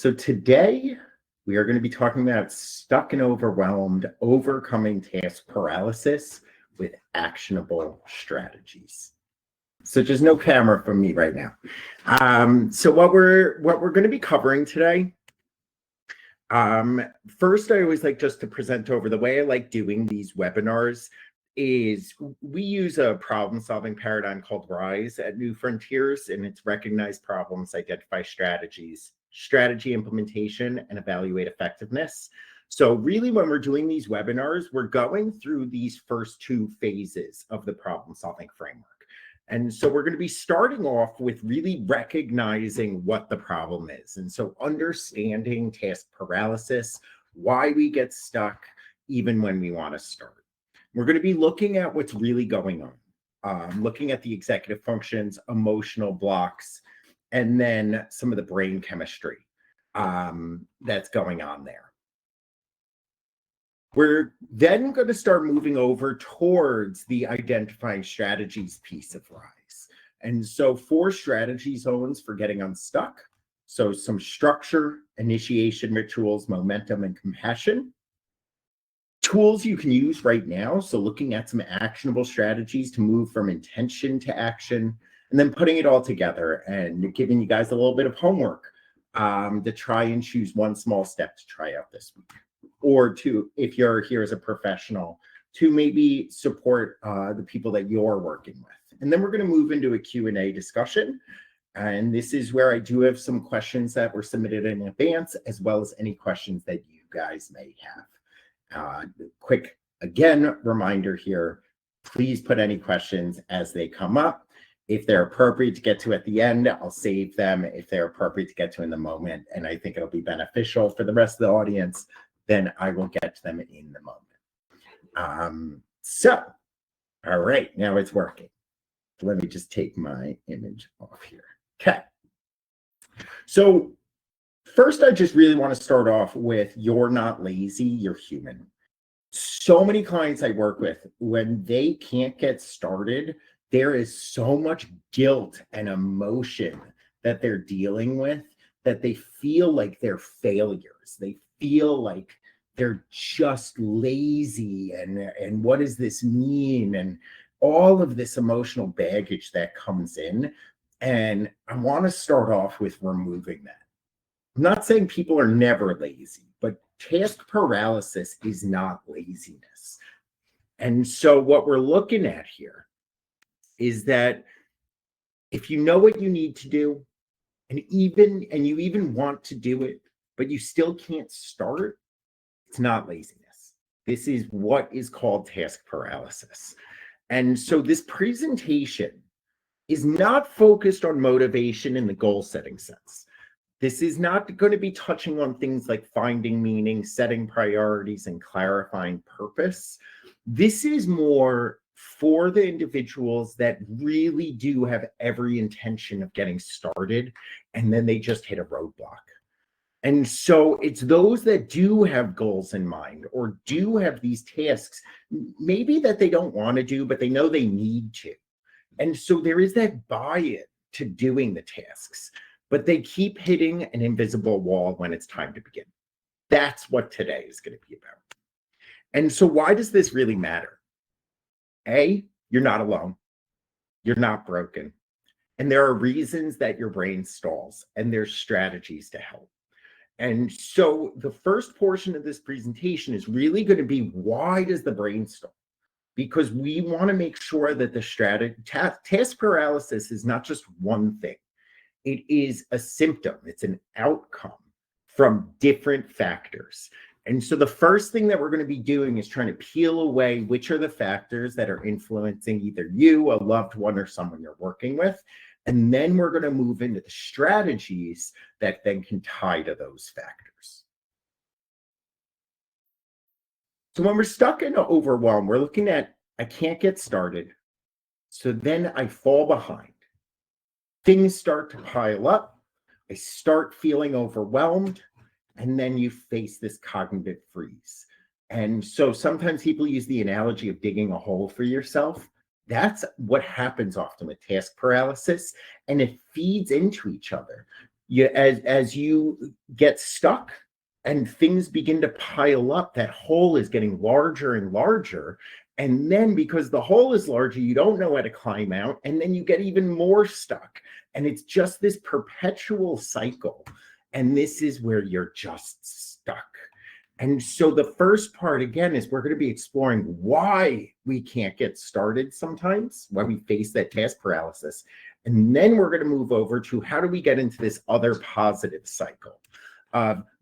So today we are going to be talking about stuck and overwhelmed, overcoming task paralysis with actionable strategies. So just no camera from me right now. So what we're going to be covering today. First, I always like just to present over the way I like doing these webinars is we use a problem-solving paradigm called RISE at New Frontiers, and it's recognize problems, identify strategies, strategy implementation, and evaluate effectiveness. So really, when we're doing these webinars, we're going through these first two phases of the problem-solving framework. And so we're going to be starting off with really recognizing what the problem is. And so understanding task paralysis, why we get stuck, even when we want to start. We're going to be looking at what's really going on, looking at the executive functions, emotional blocks, and then some of the brain chemistry that's going on there. We're then going to start moving over towards the identifying strategies piece of RISE. And so 4 strategy zones for getting unstuck. So some structure, initiation rituals, momentum, and compassion. Tools you can use right now. So looking at some actionable strategies to move from intention to action, and then putting it all together and giving you guys a little bit of homework to try and choose one small step to try out this week. Or to, if you're here as a professional, to maybe support the people that you're working with. And then we're going to move into a Q&A discussion. And this is where I do have some questions that were submitted in advance, as well as any questions that you guys may have. Quick, again, reminder here, please put any questions as they come up. If they're appropriate to get to at the end, I'll save them. If they're appropriate to get to in the moment, and I think it'll be beneficial for the rest of the audience, then I will get to them in the moment. So, all right, now it's working. Let me just take my image off here. Okay. So first, I just really want to start off with you're not lazy, you're human. So many clients I work with, when they can't get started, there is so much guilt and emotion that they're dealing with that they feel like they're failures. They feel like they're just lazy and what does this mean? And all of this emotional baggage that comes in. And I want to start off with removing that. I'm not saying people are never lazy, but task paralysis is not laziness. And so what we're looking at here is that if you know what you need to do, and you even want to do it, but you still can't start, it's not laziness. This is what is called task paralysis. And so this presentation is not focused on motivation in the goal setting sense. This is not going to be touching on things like finding meaning, setting priorities, and clarifying purpose. This is more for the individuals that really do have every intention of getting started, and then they just hit a roadblock. And so it's those that do have goals in mind or do have these tasks, maybe that they don't want to do, but they know they need to. And so there is that buy-in to doing the tasks, but they keep hitting an invisible wall when it's time to begin. That's what today is going to be about. And so why does this really matter? A, you're not alone. You're not broken. And there are reasons that your brain stalls, and there's strategies to help. And so the first portion of this presentation is really going to be, why does the brain stall? Because we want to make sure that the task paralysis is not just one thing. It is a symptom. It's an outcome from different factors. And so the first thing that we're going to be doing is trying to peel away which are the factors that are influencing either you, a loved one, or someone you're working with. And then we're going to move into the strategies that then can tie to those factors. So when we're stuck in overwhelm, we're looking at, I can't get started. So then I fall behind. Things start to pile up. I start feeling overwhelmed. And then you face this cognitive freeze. And so sometimes people use the analogy of digging a hole for yourself. That's what happens often with task paralysis, and it feeds into each other. as you get stuck and things begin to pile up, that hole is getting larger and larger. And then because the hole is larger, you don't know how to climb out. And then you get even more stuck. And it's just this perpetual cycle. And this is where you're just stuck. And so the first part, again, is we're going to be exploring why we can't get started sometimes, why we face that task paralysis. And then we're going to move over to how do we get into this other positive cycle.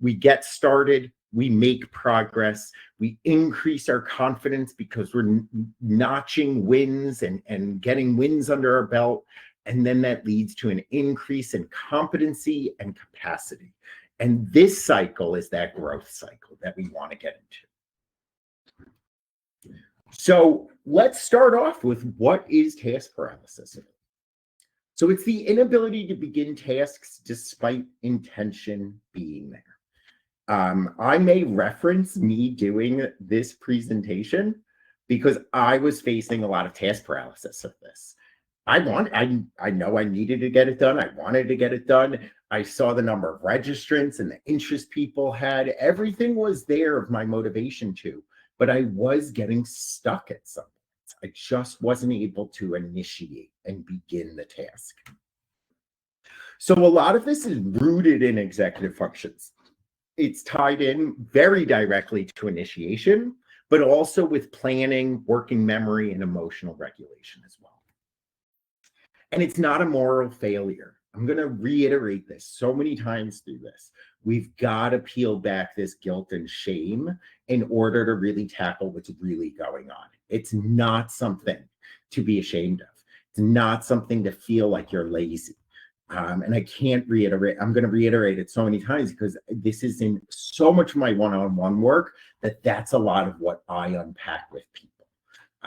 We get started, we make progress, we increase our confidence because we're notching wins and getting wins under our belt. And then that leads to an increase in competency and capacity. And this cycle is that growth cycle that we want to get into. So let's start off with what is task paralysis. So it's the inability to begin tasks despite intention being there. I may reference me doing this presentation because I was facing a lot of task paralysis with this. I know I needed to get it done. I wanted to get it done. I saw the number of registrants and the interest people had. Everything was there of my motivation to, but I was getting stuck at some points. I just wasn't able to initiate and begin the task. So a lot of this is rooted in executive functions. It's tied in very directly to initiation, but also with planning, working memory, and emotional regulation as well. And it's not a moral failure. I'm going to reiterate this so many times through this. We've got to peel back this guilt and shame in order to really tackle what's really going on. It's not something to be ashamed of. It's not something to feel like you're lazy. And I can't reiterate, I'm going to reiterate it so many times because this is in so much of my one-on-one work that's a lot of what I unpack with people.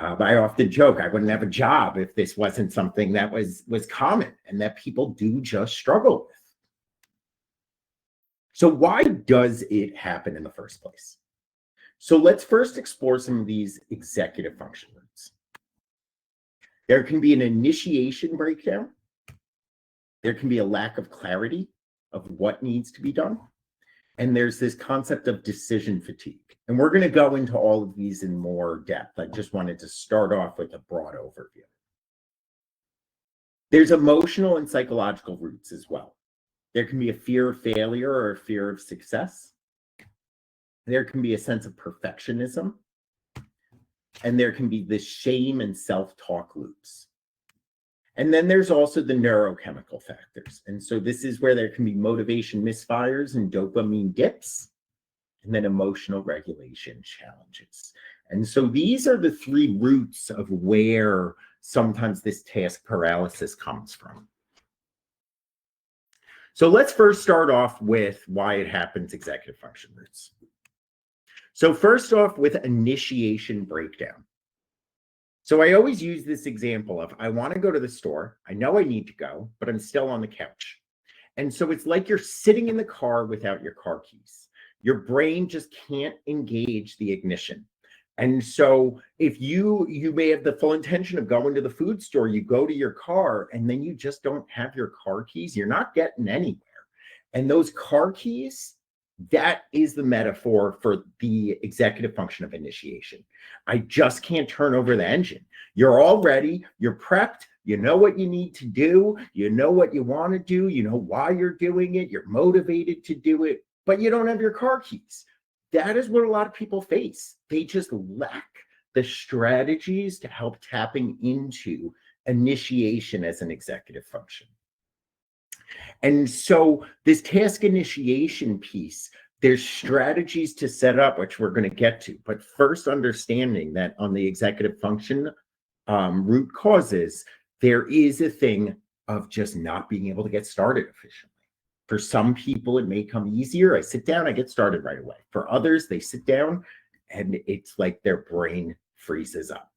I often joke I wouldn't have a job if this wasn't something that was common and that people do just struggle with. So why does it happen in the first place? So let's first explore some of these executive function roots. There can be an initiation breakdown. There can be a lack of clarity of what needs to be done. And there's this concept of decision fatigue. And we're going to go into all of these in more depth. I just wanted to start off with a broad overview. There's emotional and psychological roots as well. There can be a fear of failure or a fear of success. There can be a sense of perfectionism. And there can be this shame and self-talk loops. And then there's also the neurochemical factors. And so this is where there can be motivation misfires and dopamine dips, and then emotional regulation challenges. And so these are the three roots of where sometimes this task paralysis comes from. So let's first start off with why it happens, executive function roots. So first off with initiation breakdown. So I always use this example of I want to go to the store. I know I need to go, but I'm still on the couch. And so it's like you're sitting in the car without your car keys. Your brain just can't engage the ignition. And so if you may have the full intention of going to the food store, you go to your car and then you just don't have your car keys, you're not getting anywhere. And those car keys, that is the metaphor for the executive function of initiation. I just can't turn over the engine. You're all ready, you're prepped, you know what you need to do, you know what you want to do, you know why you're doing it, you're motivated to do it, but you don't have your car keys. That is what a lot of people face. They just lack the strategies to help tapping into initiation as an executive function. And so this task initiation piece, there's strategies to set up, which we're going to get to. But first, understanding that on the executive function root causes, there is a thing of just not being able to get started efficiently. For some people, it may come easier. I sit down, I get started right away. For others, they sit down and it's like their brain freezes up.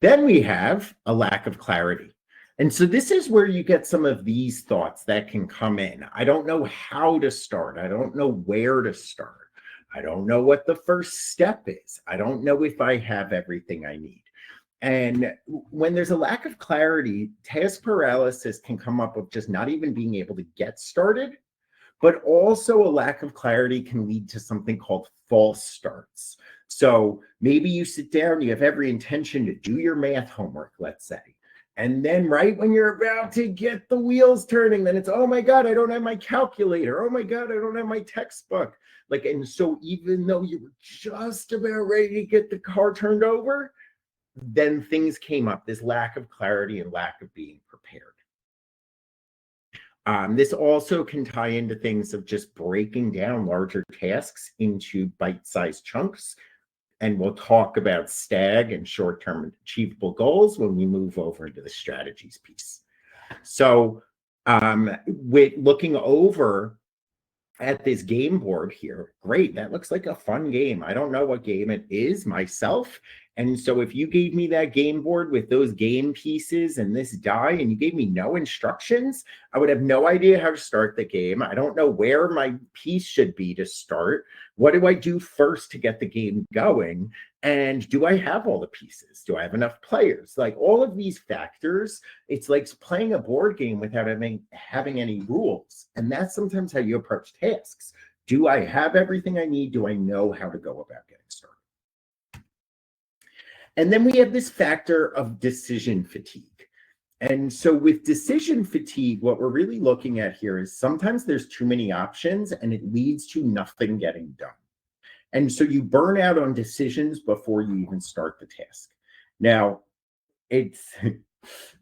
Then we have a lack of clarity. And so this is where you get some of these thoughts that can come in. I don't know how to start. I don't know where to start. I don't know what the first step is. I don't know if I have everything I need. And when there's a lack of clarity, task paralysis can come up with just not even being able to get started, but also a lack of clarity can lead to something called false starts. So maybe you sit down, you have every intention to do your math homework, let's say. And then right when you're about to get the wheels turning, then it's, oh my God, I don't have my calculator. Oh my God, I don't have my textbook. Like, and so even though you were just about ready to get the car turned over, then things came up, this lack of clarity and lack of being prepared. This also can tie into things of just breaking down larger tasks into bite-sized chunks. And we'll talk about STAG and short-term achievable goals when we move over into the strategies piece. So with looking over at this game board here, great, that looks like a fun game. I don't know what game it is myself. And so if you gave me that game board with those game pieces and this die and you gave me no instructions, I would have no idea how to start the game. I don't know where my piece should be to start. What do I do first to get the game going? And do I have all the pieces? Do I have enough players? Like all of these factors, it's like playing a board game without having any rules. And that's sometimes how you approach tasks. Do I have everything I need? Do I know how to go about getting started? And then we have this factor of decision fatigue. And so with decision fatigue, what we're really looking at here is sometimes there's too many options and it leads to nothing getting done. And so you burn out on decisions before you even start the task. Now, it's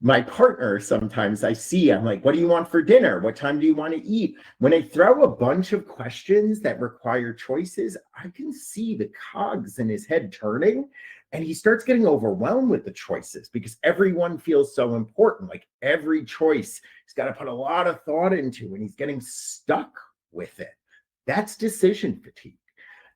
my partner, sometimes I see, I'm like, what do you want for dinner? What time do you want to eat? When I throw a bunch of questions that require choices, I can see the cogs in his head turning, and he starts getting overwhelmed with the choices because everyone feels so important. Like every choice he's got to put a lot of thought into, and he's getting stuck with it. That's decision fatigue.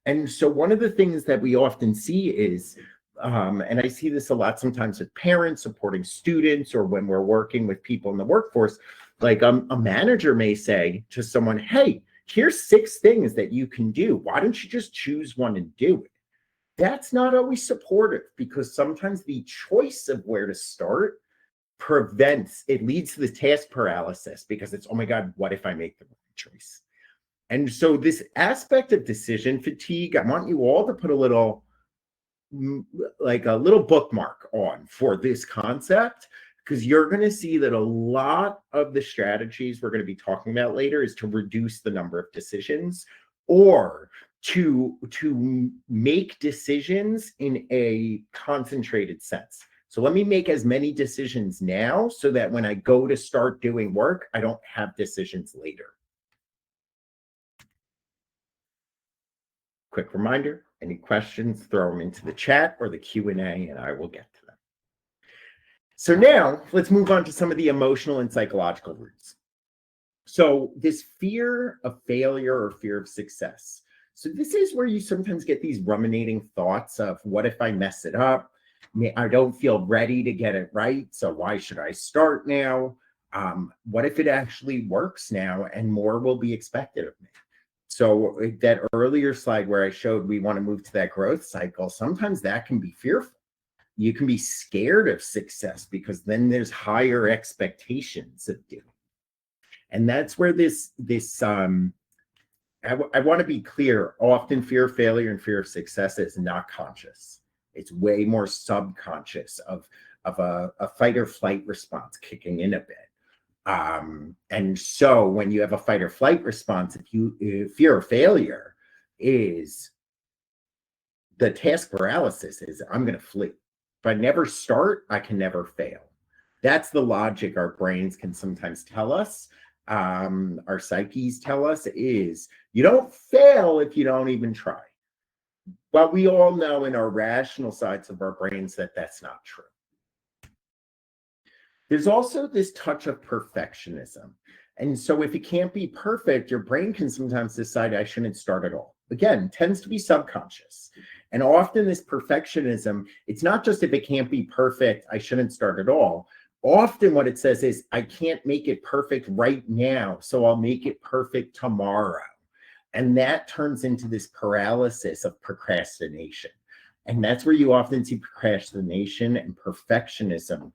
And so one of the things that we often see is, and I see this a lot sometimes with parents supporting students or when we're working with people in the workforce, like a manager may say to someone, hey, here's 6 things that you can do. Why don't you just choose one and do it? That's not always supportive because sometimes the choice of where to start it leads to the task paralysis because it's, oh my God, what if I make the wrong choice? And so this aspect of decision fatigue, I want you all to put a little bookmark on for this concept, because you're going to see that a lot of the strategies we're going to be talking about later is to reduce the number of decisions or to make decisions in a concentrated sense. So let me make as many decisions now so that when I go to start doing work, I don't have decisions later. Quick reminder, any questions, throw them into the chat or the Q&A and I will get to them. So now let's move on to some of the emotional and psychological roots. So this fear of failure or fear of success. So this is where you sometimes get these ruminating thoughts of, what if I mess it up? I don't feel ready to get it right, so why should I start now? What if it actually works now and more will be expected of me? So that earlier slide where I showed we want to move to that growth cycle, sometimes that can be fearful. You can be scared of success because then there's higher expectations of doing. And that's where I want to be clear, often fear of failure and fear of success is not conscious. It's way more subconscious of a fight or flight response kicking in a bit. And so when you have a fight or flight response, if fear of failure is the task paralysis is, I'm going to flee. If I never start, I can never fail. That's the logic our brains can sometimes tell us. Our psyches tell us is you don't fail if you don't even try. But we all know in our rational sides of our brains that that's not true. There's also this touch of perfectionism. And so if it can't be perfect, your brain can sometimes decide I shouldn't start at all. Again, tends to be subconscious. And often this perfectionism, it's not just if it can't be perfect, I shouldn't start at all. Often what it says is, I can't make it perfect right now, so I'll make it perfect tomorrow. And that turns into this paralysis of procrastination. And that's where you often see procrastination and perfectionism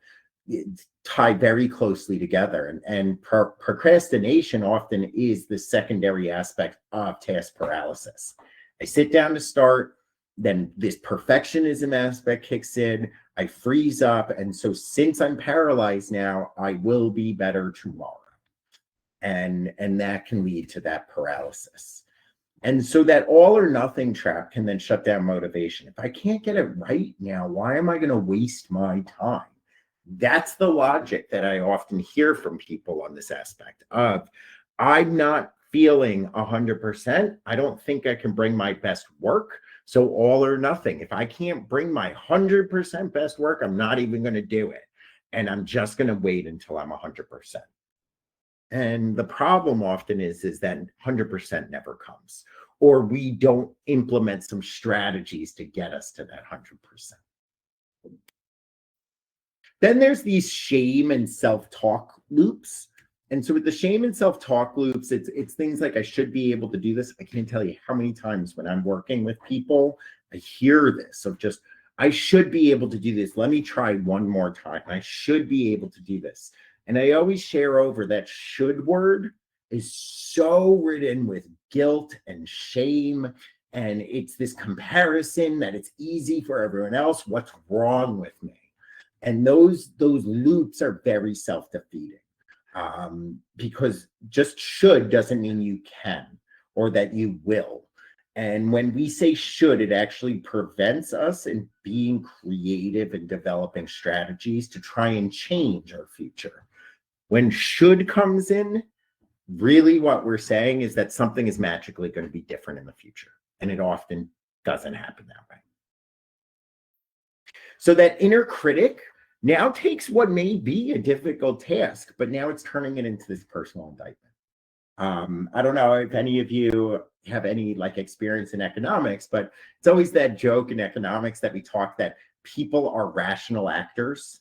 tie very closely together. And procrastination often is the secondary aspect of task paralysis. I sit down to start, then this perfectionism aspect kicks in, I freeze up. And so since I'm paralyzed now, I will be better tomorrow. And that can lead to that paralysis. And so that all or nothing trap can then shut down motivation. If I can't get it right now, why am I going to waste my time? That's the logic that I often hear from people on this aspect of, I'm not feeling 100%. I don't think I can bring my best work. So all or nothing. If I can't bring my 100% best work, I'm not even going to do it. And I'm just going to wait until I'm 100%. And the problem often is that 100% never comes, or we don't implement some strategies to get us to that 100%. Then there's these shame and self-talk loops. And so with the shame and self-talk loops, it's things like, I should be able to do this. I can't tell you how many times when I'm working with people, I hear this of just, I should be able to do this. Let me try one more time. I should be able to do this. And I always share over that should word is so ridden with guilt and shame. And it's this comparison that it's easy for everyone else. What's wrong with me? And those loops are very self-defeating, because just should doesn't mean you can or that you will. And when we say should, it actually prevents us in being creative and developing strategies to try and change our future. When should comes in, really what we're saying is that something is magically going to be different in the future. And it often doesn't happen that way. So that inner critic now takes what may be a difficult task, but now it's turning it into this personal indictment. I don't know if any of you have any experience in economics, but it's always that joke in economics that we talk that people are rational actors.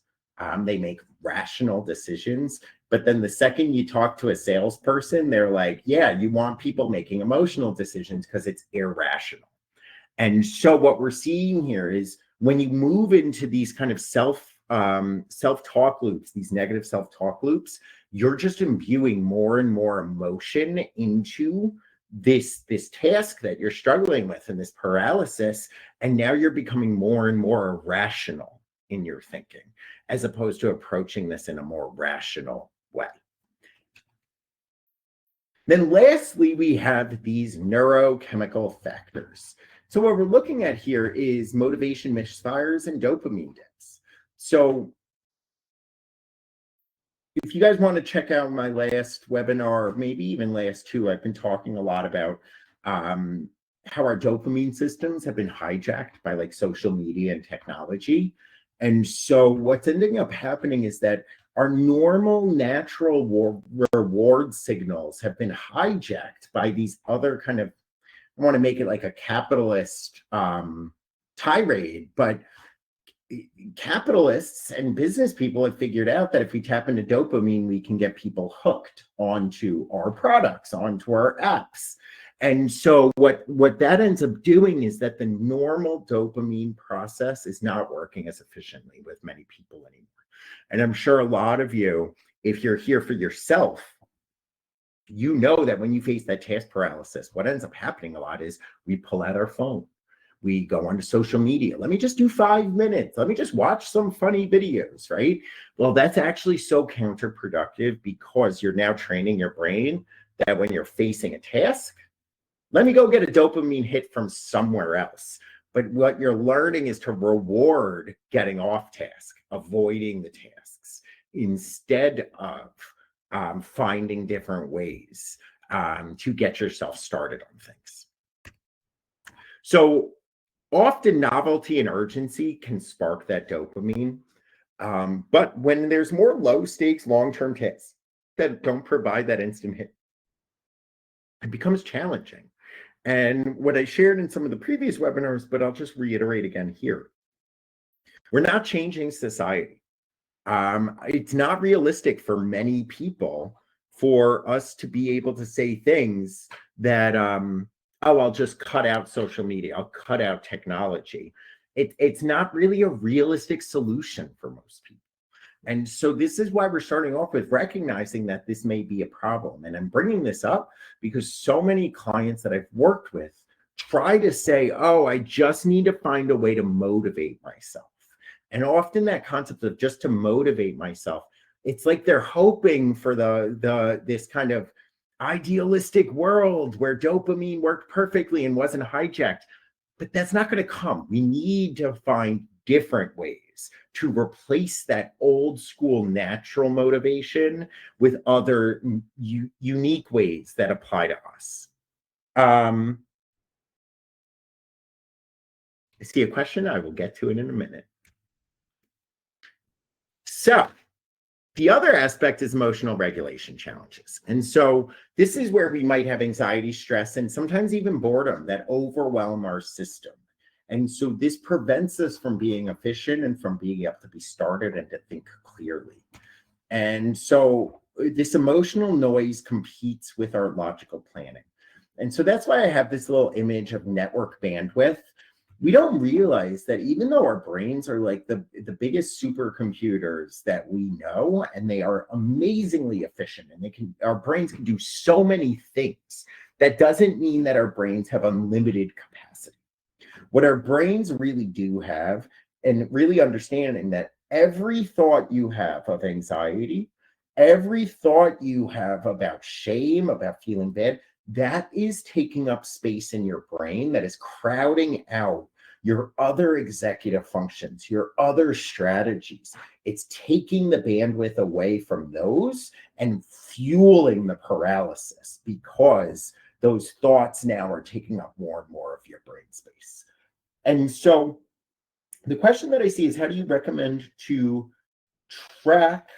They make rational decisions. But then the second you talk to a salesperson, they're like, yeah, you want people making emotional decisions because it's irrational. And so what we're seeing here is when you move into these kind of self-talk loops, these negative self-talk loops, you're just imbuing more and more emotion into this task that you're struggling with and this paralysis. And now you're becoming more and more irrational in your thinking, as opposed to approaching this in a more rational way. Then lastly, we have these neurochemical factors. So what we're looking at here is motivation misfires and dopamine dips. So if you guys want to check out my last webinar, maybe even last two, I've been talking a lot about how our dopamine systems have been hijacked by social media and technology. And so what's ending up happening is that our normal natural reward signals have been hijacked by these other kind of, I want to make it like a capitalist tirade, but capitalists and business people have figured out that if we tap into dopamine, we can get people hooked onto our products, onto our apps. And so what that ends up doing is that the normal dopamine process is not working as efficiently with many people anymore. And I'm sure a lot of you, if you're here for yourself, you know that when you face that task paralysis, what ends up happening a lot is we pull out our phone. We go onto social media. Let me just do 5 minutes. Let me just watch some funny videos, right? Well, that's actually so counterproductive because you're now training your brain that when you're facing a task, let me go get a dopamine hit from somewhere else. But what you're learning is to reward getting off task, avoiding the tasks, instead of finding different ways to get yourself started on things. So often novelty and urgency can spark that dopamine. But when there's more low stakes, long-term tasks that don't provide that instant hit, it becomes challenging. And what I shared in some of the previous webinars, but I'll just reiterate again here, we're not changing society. It's not realistic for many people for us to be able to say things that, oh, I'll just cut out social media, I'll cut out technology. It's not really a realistic solution for most people. And so this is why we're starting off with recognizing that this may be a problem. And I'm bringing this up because so many clients that I've worked with try to say, oh, I just need to find a way to motivate myself. And often that concept of just to motivate myself, it's like they're hoping for this kind of idealistic world where dopamine worked perfectly and wasn't hijacked. But that's not going to come. We need to find different ways to replace that old school natural motivation with other unique ways that apply to us. I see a question. I will get to it in a minute. So the other aspect is emotional regulation challenges. And so this is where we might have anxiety, stress, and sometimes even boredom that overwhelm our system. And so this prevents us from being efficient and from being able to be started and to think clearly. And so this emotional noise competes with our logical planning. And so that's why I have this little image of network bandwidth. We don't realize that even though our brains are like the biggest supercomputers that we know, and they are amazingly efficient, and our brains can do so many things, that doesn't mean that our brains have unlimited capacity. What our brains really do have, and really understanding that every thought you have of anxiety, every thought you have about shame, about feeling bad, that is taking up space in your brain that is crowding out your other executive functions, your other strategies. It's taking the bandwidth away from those and fueling the paralysis because those thoughts now are taking up more and more of your brain space. And so the question that I see is, how do you recommend to track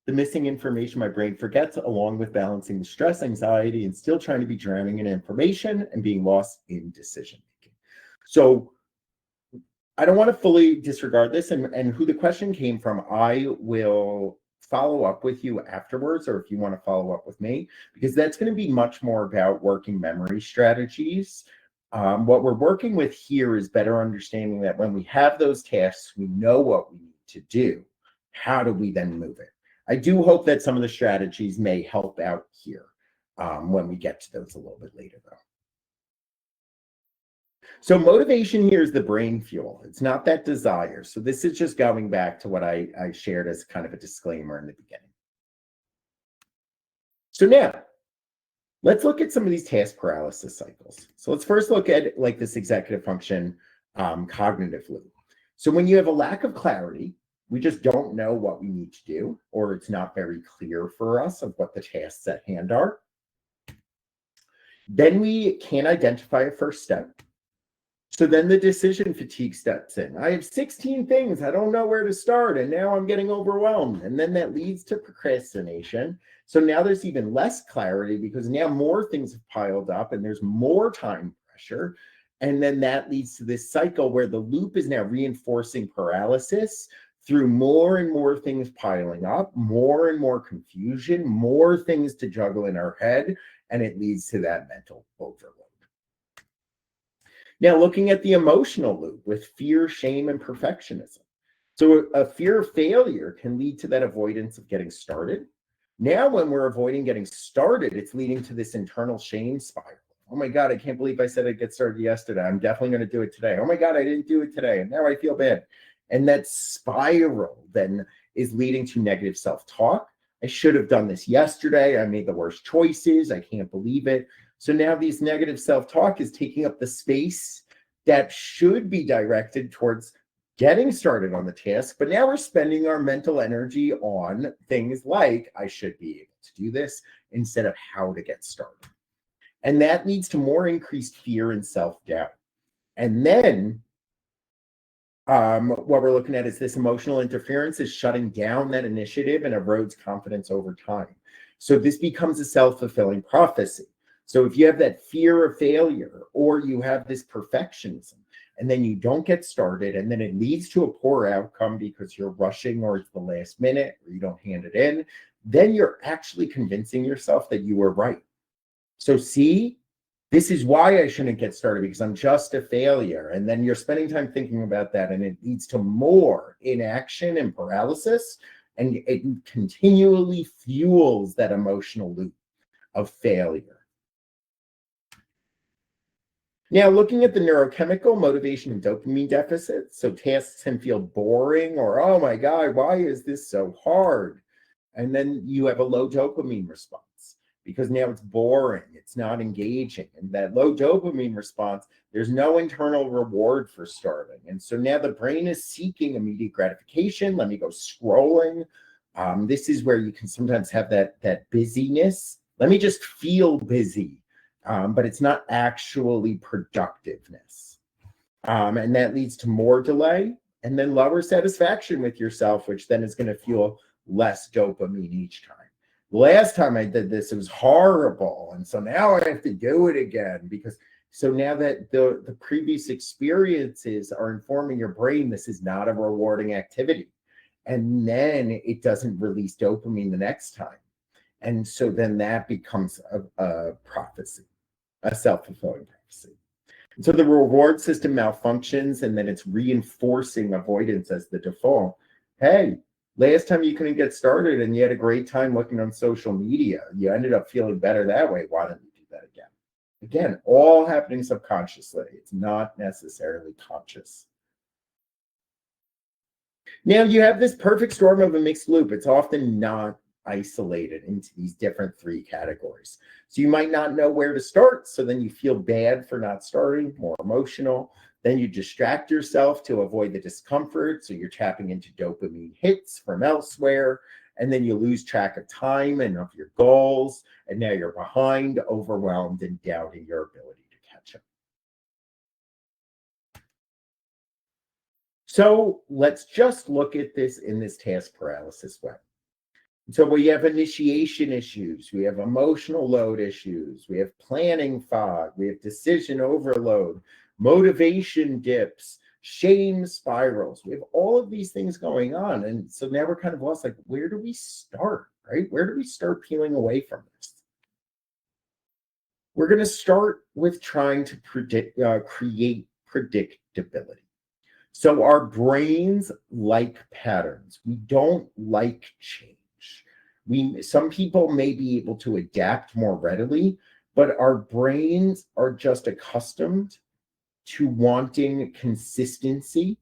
the missing information my brain forgets, along with balancing the stress, anxiety, and still trying to be drowning in information and being lost in decision making? So I don't want to fully disregard this, and who the question came from, I will follow up with you afterwards, or if you want to follow up with me, because that's going to be much more about working memory strategies. What we're working with here is better understanding that when we have those tasks, we know what we need to do. How do we then move it? I do hope that some of the strategies may help out here when we get to those a little bit later, though. So motivation here is the brain fuel. It's not that desire. So this is just going back to what I shared as kind of a disclaimer in the beginning. So now, let's look at some of these task paralysis cycles. So let's first look at like this executive function cognitive loop. So when you have a lack of clarity, we just don't know what we need to do, or it's not very clear for us of what the tasks at hand are. Then we can't identify a first step. So then the decision fatigue steps in. I have 16 things. I don't know where to start. And now I'm getting overwhelmed. And then that leads to procrastination. So now there's even less clarity because now more things have piled up and there's more time pressure. And then that leads to this cycle where the loop is now reinforcing paralysis through more and more things piling up, more and more confusion, more things to juggle in our head. And it leads to that mental overload. Now, looking at the emotional loop with fear, shame, and perfectionism. So a fear of failure can lead to that avoidance of getting started. Now, when we're avoiding getting started, it's leading to this internal shame spiral. Oh my God, I can't believe I said I'd get started yesterday. I'm definitely going to do it today. Oh my God, I didn't do it today. And now I feel bad. And that spiral then is leading to negative self-talk. I should have done this yesterday. I made the worst choices. I can't believe it. So now these negative self-talk is taking up the space that should be directed towards getting started on the task. But now we're spending our mental energy on things like, I should be able to do this, instead of how to get started. And that leads to more increased fear and self-doubt. And then what we're looking at is this emotional interference is shutting down that initiative and erodes confidence over time. So this becomes a self-fulfilling prophecy. So if you have that fear of failure, or you have this perfectionism, and then you don't get started, and then it leads to a poor outcome because you're rushing, or it's the last minute, or you don't hand it in, then you're actually convincing yourself that you were right. So see, this is why I shouldn't get started because I'm just a failure. And then you're spending time thinking about that, and it leads to more inaction and paralysis, and it continually fuels that emotional loop of failure. Now, looking at the neurochemical motivation and dopamine deficit, so tasks can feel boring or, oh my God, why is this so hard? And then you have a low dopamine response because now it's boring, it's not engaging. And that low dopamine response, there's no internal reward for starting. And so now the brain is seeking immediate gratification. Let me go scrolling. This is where you can sometimes have that busyness. Let me just feel busy. But it's not actually productiveness. And that leads to more delay and then lower satisfaction with yourself, which then is going to fuel less dopamine each time. The last time I did this, it was horrible. And so now I have to do it again because so now that the previous experiences are informing your brain, this is not a rewarding activity. And then it doesn't release dopamine the next time. And so then that becomes a prophecy. A self-fulfilling prophecy. And so the reward system malfunctions, and then it's reinforcing avoidance as the default. Hey, last time you couldn't get started and you had a great time looking on social media. You ended up feeling better that way. Why don't you do that again? Again, all happening subconsciously. It's not necessarily conscious. Now you have this perfect storm of a mixed loop. It's often not isolated into these different three categories. So you might not know where to start. So then you feel bad for not starting, more emotional. Then you distract yourself to avoid the discomfort. So you're tapping into dopamine hits from elsewhere. And then you lose track of time and of your goals. And now you're behind, overwhelmed, and doubting your ability to catch up. So let's just look at this in this task paralysis way. So we have initiation issues, we have emotional load issues, we have planning fog, we have decision overload, motivation dips, shame spirals. We have all of these things going on. And so now we're kind of lost, like, where do we start, right? Where do we start peeling away from this? We're going to start with trying to create predictability. So our brains like patterns. We don't like change. Some people may be able to adapt more readily, but our brains are just accustomed to wanting consistency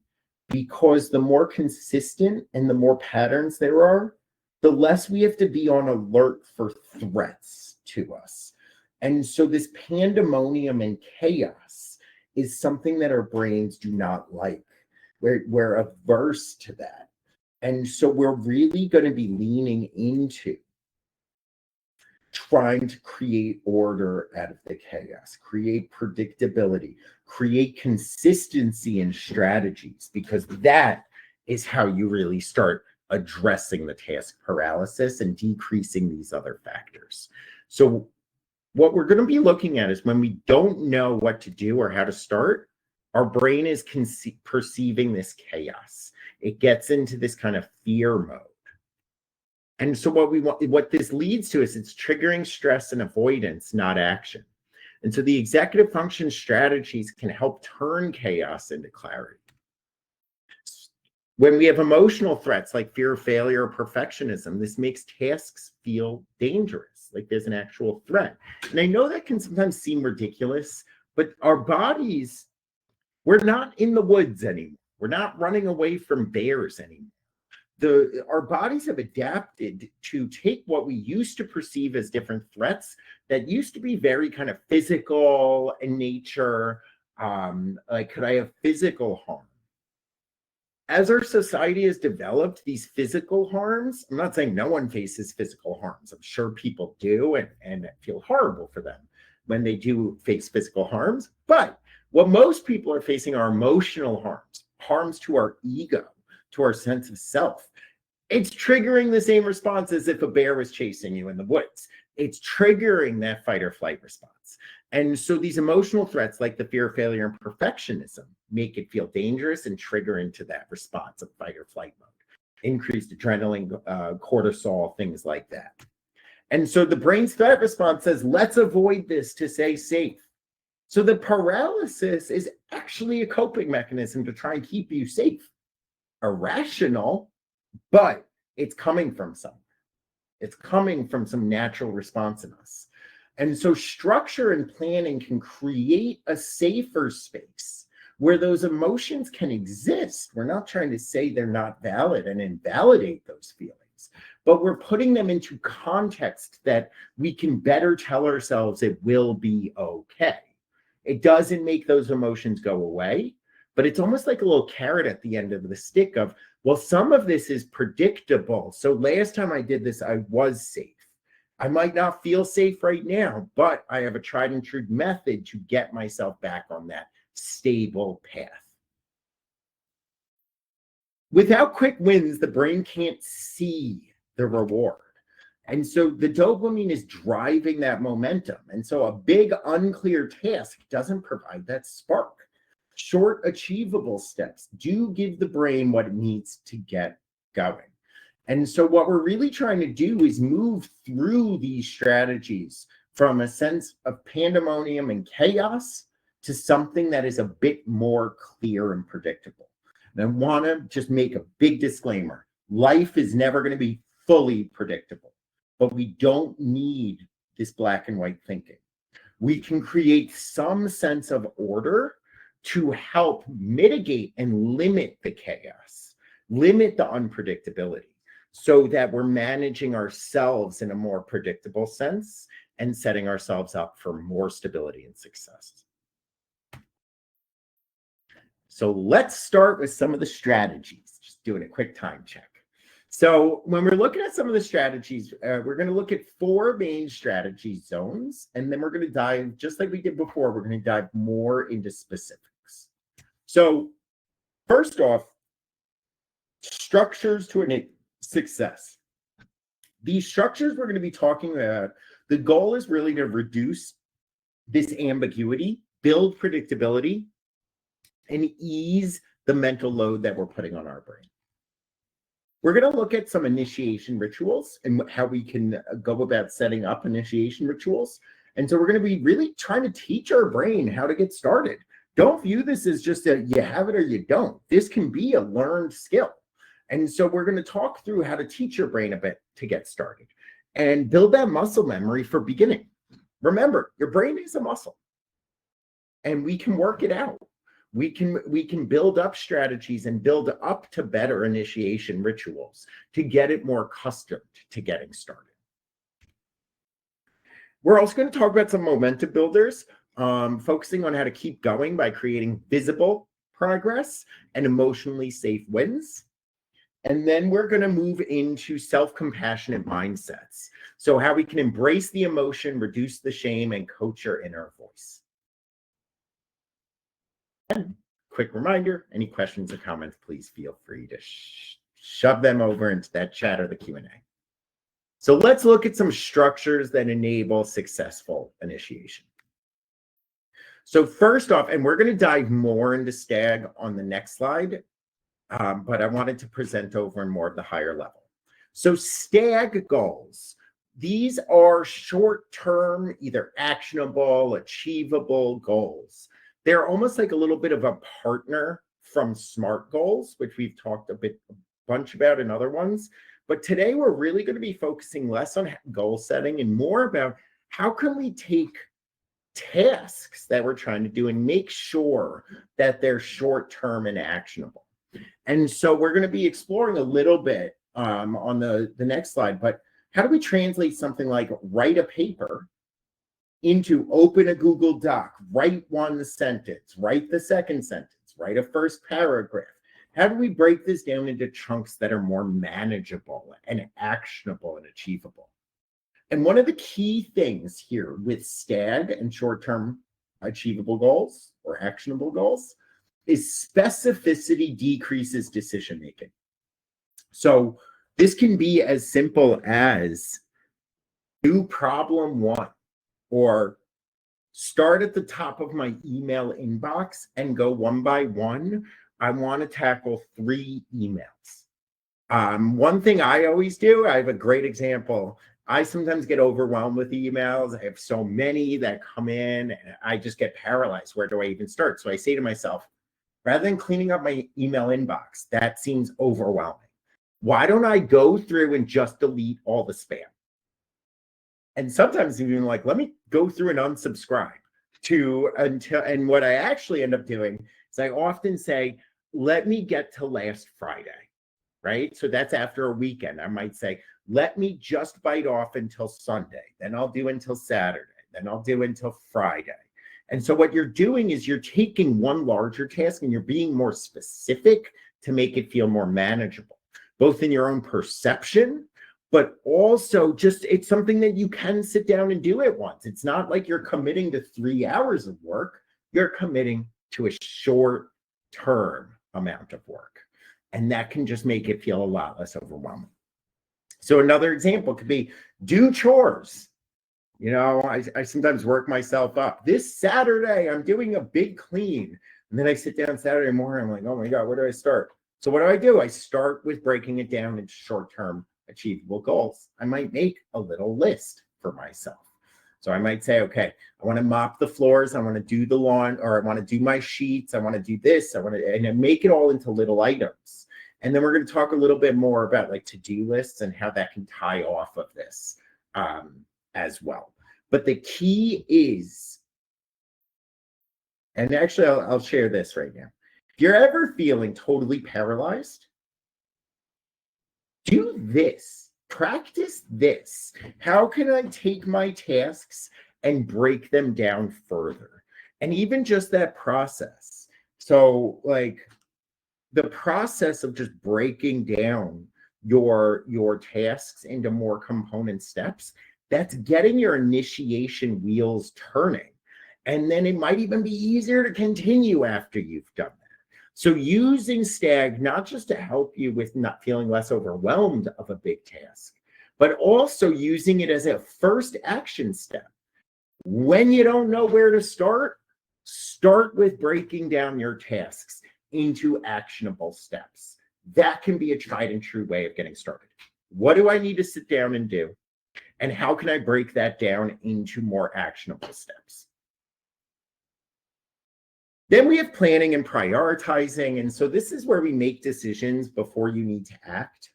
because the more consistent and the more patterns there are, the less we have to be on alert for threats to us. And so this pandemonium and chaos is something that our brains do not like. We're averse to that. And so we're really going to be leaning into trying to create order out of the chaos, create predictability, create consistency in strategies, because that is how you really start addressing the task paralysis and decreasing these other factors. So what we're going to be looking at is when we don't know what to do or how to start, our brain is perceiving this chaos. It gets into this kind of fear mode. And so what this leads to is it's triggering stress and avoidance, not action. And so the executive function strategies can help turn chaos into clarity. When we have emotional threats like fear of failure or perfectionism, this makes tasks feel dangerous, like there's an actual threat. And I know that can sometimes seem ridiculous, but our bodies, we're not in the woods anymore. We're not running away from bears anymore. Our bodies have adapted to take what we used to perceive as different threats that used to be very kind of physical in nature. Like, could I have physical harm? As our society has developed these physical harms, I'm not saying no one faces physical harms. I'm sure people do and feel horrible for them when they do face physical harms. But what most people are facing are emotional harms to our ego, to our sense of self. It's triggering the same response as if a bear was chasing you in the woods. It's triggering that fight or flight response. And so these emotional threats like the fear of failure and perfectionism make it feel dangerous and trigger into that response of fight or flight mode. Increased adrenaline, cortisol, things like that. And so the brain's threat response says, let's avoid this to stay safe. So the paralysis is actually a coping mechanism to try and keep you safe. Irrational, but it's coming from something. It's coming from some natural response in us. And so structure and planning can create a safer space where those emotions can exist. We're not trying to say they're not valid and invalidate those feelings, but we're putting them into context that we can better tell ourselves it will be okay. It doesn't make those emotions go away, but it's almost like a little carrot at the end of the stick of, well, some of this is predictable. So last time I did this, I was safe. I might not feel safe right now, but I have a tried and true method to get myself back on that stable path. Without quick wins, the brain can't see the reward. And so the dopamine is driving that momentum. And so a big unclear task doesn't provide that spark. Short, achievable steps do give the brain what it needs to get going. And so what we're really trying to do is move through these strategies from a sense of pandemonium and chaos to something that is a bit more clear and predictable. And I want to just make a big disclaimer. Life is never going to be fully predictable, but we don't need this black and white thinking. We can create some sense of order to help mitigate and limit the chaos, limit the unpredictability, so that we're managing ourselves in a more predictable sense and setting ourselves up for more stability and success. So let's start with some of the strategies, just doing a quick time check. So when we're looking at some of the strategies, we're going to look at 4 main strategy zones, and then we're going to dive, just like we did before, we're going to dive more into specifics. So first off, structures to enable success. These structures we're going to be talking about, the goal is really to reduce this ambiguity, build predictability, and ease the mental load that we're putting on our brain. We're going to look at some initiation rituals and how we can go about setting up initiation rituals. And so we're going to be really trying to teach our brain how to get started. Don't view this as just a you have it or you don't. This can be a learned skill. And so we're going to talk through how to teach your brain a bit to get started and build that muscle memory for beginning. Remember, your brain is a muscle and we can work it out. We can build up strategies and build up to better initiation rituals to get it more accustomed to getting started. We're also going to talk about some momentum builders, focusing on how to keep going by creating visible progress and emotionally safe wins. And then we're going to move into self-compassionate mindsets. So how we can embrace the emotion, reduce the shame, and coach your inner voice. And quick reminder, any questions or comments, please feel free to shove them over into that chat or the Q&A. So let's look at some structures that enable successful initiation. So first off, and we're going to dive more into STAG on the next slide, but I wanted to present over in more of the higher level. So STAG goals, these are short-term, either actionable, achievable goals. They're almost like a little bit of a partner from SMART goals, which we've talked a bunch about in other ones. But today we're really going to be focusing less on goal setting and more about how can we take tasks that we're trying to do and make sure that they're short-term and actionable. And so we're going to be exploring a little bit on the next slide, but how do we translate something like write a paper into open a Google Doc, write one sentence, write the second sentence, write a first paragraph? How do we break this down into chunks that are more manageable and actionable and achievable? And one of the key things here with STAG and short-term achievable goals or actionable goals is specificity decreases decision-making. So this can be as simple as do problem 1, or start at the top of my email inbox and go one by one. I want to tackle 3 emails. One thing I always do, I have a great example, I sometimes get overwhelmed with emails. I have so many that come in and I just get paralyzed. Where do I even start? So I say to myself, rather than cleaning up my email inbox, that seems overwhelming. Why don't I go through and just delete all the spam? And sometimes even like, let me go through and unsubscribe to until, and what I actually end up doing is I often say, let me get to last Friday, right? So that's after a weekend. I might say, let me just bite off until Sunday. Then I'll do until Saturday. Then I'll do until Friday. And so what you're doing is you're taking one larger task and you're being more specific to make it feel more manageable, both in your own perception, but also just it's something that you can sit down and do at once. It's not like you're committing to 3 hours of work. You're committing to a short-term amount of work. And that can just make it feel a lot less overwhelming. So another example could be do chores. You know, I sometimes work myself up. This Saturday, I'm doing a big clean. And then I sit down Saturday morning, I'm like, oh my God, where do I start? So what do? I start with breaking it down into short-term achievable goals. I might make a little list for myself. So I might say, okay, I want to mop the floors. I want to do the lawn, or I want to do my sheets. I want to do this. And I make it all into little items. And then we're going to talk a little bit more about like to-do lists and how that can tie off of this as well. But the key is, and actually I'll share this right now. If you're ever feeling totally paralyzed, do this, practice this. How can I take my tasks and break them down further? And even just that process. So like the process of just breaking down your tasks into more component steps, that's getting your initiation wheels turning. And then it might even be easier to continue after you've done that. So using STAG, not just to help you with not feeling less overwhelmed of a big task, but also using it as a first action step. When you don't know where to start with breaking down your tasks into actionable steps. That can be a tried and true way of getting started. What do I need to sit down and do? And how can I break that down into more actionable steps? Then we have planning and prioritizing. And so this is where we make decisions before you need to act.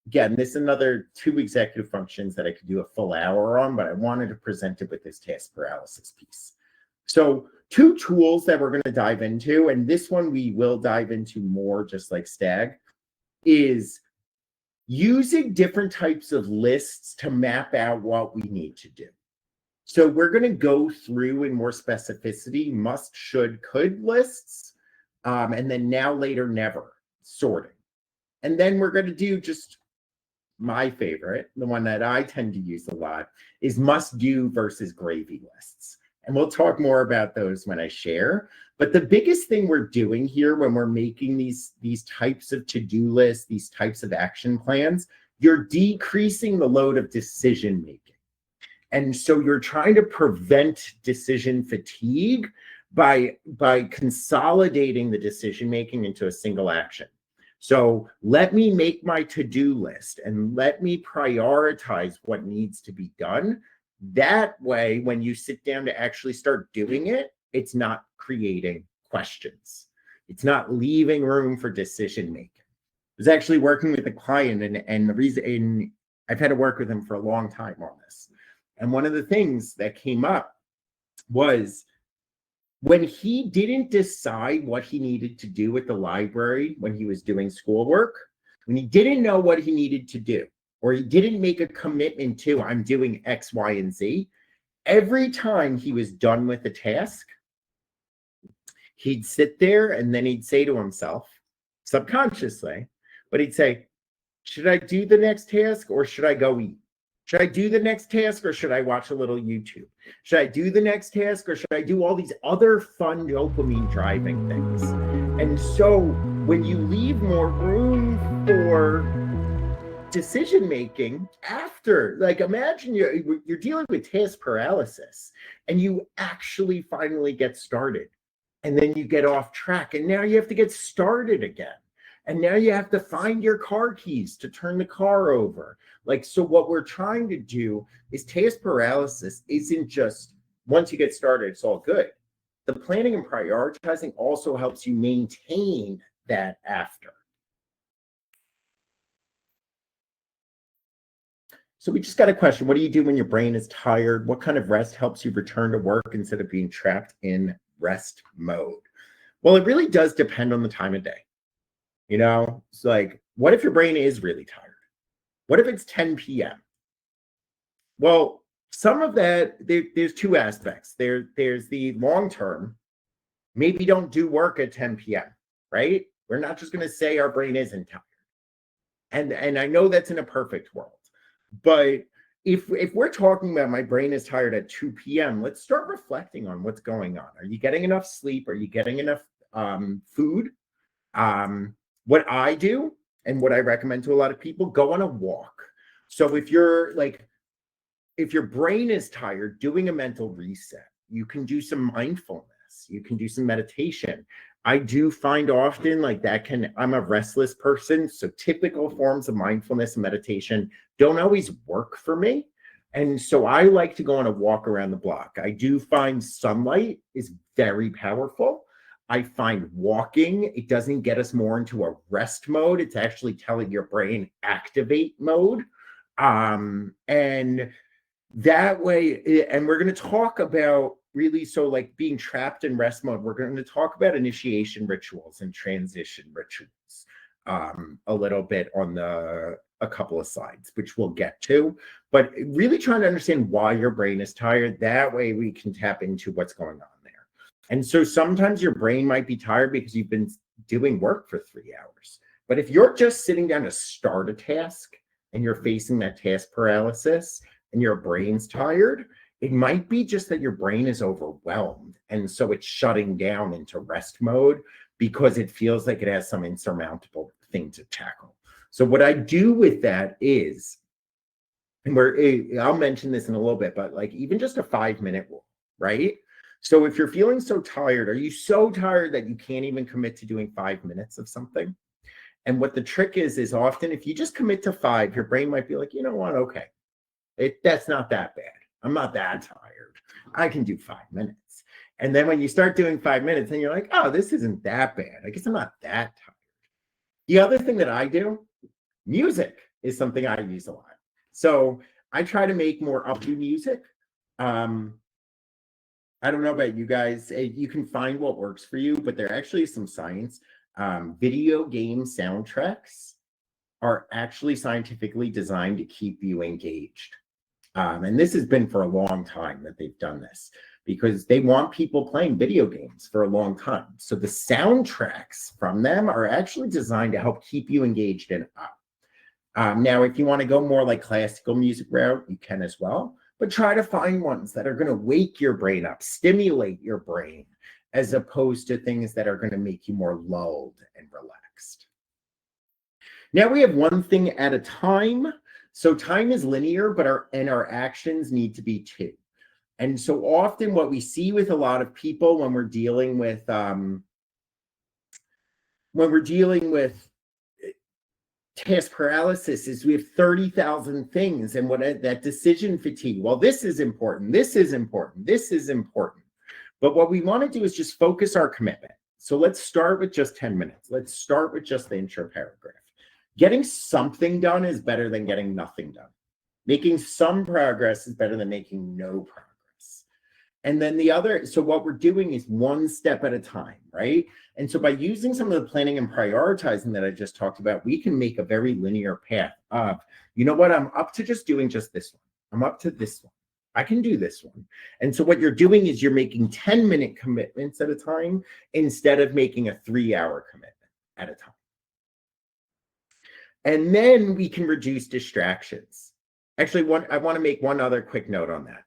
Again, this is another 2 executive functions that I could do a full hour on, but I wanted to present it with this task paralysis piece. So 2 tools that we're going to dive into, and this one we will dive into more just like STAG, is using different types of lists to map out what we need to do. So we're going to go through in more specificity must, should, could lists, and then now, later, never sorting. And then we're going to do just my favorite, the one that I tend to use a lot, is must do versus gravy lists. And we'll talk more about those when I share. But the biggest thing we're doing here when we're making these types of to-do lists, these types of action plans, you're decreasing the load of decision making. And so you're trying to prevent decision fatigue by consolidating the decision making into a single action. So let me make my to-do list and let me prioritize what needs to be done. That way, when you sit down to actually start doing it, it's not creating questions. It's not leaving room for decision making. I was actually working with a client, and the reason I've had to work with him for a long time on this. And one of the things that came up was when he didn't decide what he needed to do at the library when he was doing schoolwork, when he didn't know what he needed to do, or he didn't make a commitment to, I'm doing X, Y, and Z, every time he was done with a task, he'd sit there and then he'd say to himself, subconsciously, but he'd say, should I do the next task or should I go eat? Should I do the next task or should I watch a little YouTube? Should I do the next task or should I do all these other fun dopamine driving things? And so when you leave more room for decision making after, like, imagine you're dealing with task paralysis and you actually finally get started and then you get off track and now you have to get started again. And now you have to find your car keys to turn the car over. Like, so what we're trying to do is task paralysis isn't just once you get started, it's all good. The planning and prioritizing also helps you maintain that after. So we just got a question. What do you do when your brain is tired? What kind of rest helps you return to work instead of being trapped in rest mode? Well, it really does depend on the time of day. You know, it's like, what if your brain is really tired? What if it's 10 p.m.? Well, some of that, there's two aspects. There's the long term. Maybe don't do work at 10 p.m., right? We're not just going to say our brain isn't tired. And I know that's in a perfect world. But if we're talking about my brain is tired at 2 p.m., let's start reflecting on what's going on. Are you getting enough sleep? Are you getting enough food? What I do and what I recommend to a lot of people, go on a walk. So if your brain is tired, doing a mental reset, you can do some mindfulness, you can do some meditation. I do find often like I'm a restless person, so typical forms of mindfulness and meditation don't always work for me. And so I like to go on a walk around the block. I do find sunlight is very powerful. I find walking, it doesn't get us more into a rest mode. It's actually telling your brain activate mode. And that way, and we're going to talk about really, so like being trapped in rest mode, we're going to talk about initiation rituals and transition rituals a little bit on a couple of slides, which we'll get to, but really trying to understand why your brain is tired. That way we can tap into what's going on there. And so sometimes your brain might be tired because you've been doing work for 3 hours. But if you're just sitting down to start a task and you're facing that task paralysis and your brain's tired, it might be just that your brain is overwhelmed. And so it's shutting down into rest mode because it feels like it has some insurmountable thing to tackle. So what I do with that is, and I'll mention this in a little bit, but like even just a 5-minute rule, right? So if you're feeling so tired, are you so tired that you can't even commit to doing 5 minutes of something? And what the trick is often if you just commit to 5, your brain might be like, you know what? Okay, that's not that bad. I'm not that tired. I can do 5 minutes. And then when you start doing 5 minutes, then you're like, oh, this isn't that bad. I guess I'm not that tired. The other thing that I do, music is something I use a lot. So I try to make more upbeat music. I don't know about you guys. You can find what works for you, but there actually is some science. Video game soundtracks are actually scientifically designed to keep you engaged. And this has been for a long time that they've done this because they want people playing video games for a long time. So the soundtracks from them are actually designed to help keep you engaged and up. Now, if you want to go more like classical music route, you can as well, but try to find ones that are going to wake your brain up, stimulate your brain, as opposed to things that are going to make you more lulled and relaxed. Now we have one thing at a time. So time is linear, but our actions need to be too. And so often what we see with a lot of people when we're dealing with task paralysis is we have 30,000 things, and that decision fatigue. Well, this is important. This is important. This is important. But what we want to do is just focus our commitment. So let's start with just 10 minutes. Let's start with just the intro paragraph. Getting something done is better than getting nothing done. Making some progress is better than making no progress. And then so what we're doing is one step at a time, right? And so by using some of the planning and prioritizing that I just talked about, we can make a very linear path of, you know what, I'm up to just doing just this one. I'm up to this one. I can do this one. And so what you're doing is you're making 10-minute commitments at a time instead of making a 3-hour commitment at a time. And then we can reduce distractions. Actually, I want to make one other quick note on that.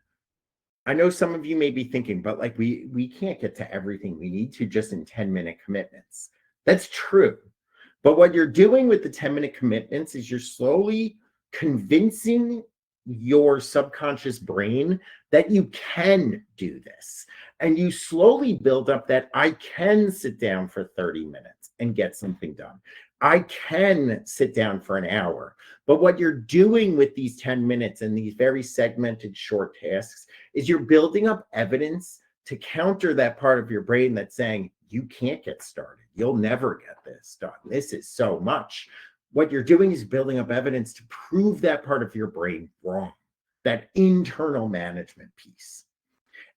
I know some of you may be thinking, but like we can't get to everything we need to just in 10-minute commitments. That's true. But what you're doing with the 10-minute commitments is you're slowly convincing your subconscious brain that you can do this. And you slowly build up that I can sit down for 30 minutes. and get something done. I can sit down for an hour, but what you're doing with these 10 minutes and these very segmented short tasks is you're building up evidence to counter that part of your brain that's saying, you can't get started. You'll never get this done. This is so much. What you're doing is building up evidence to prove that part of your brain wrong, that internal management piece.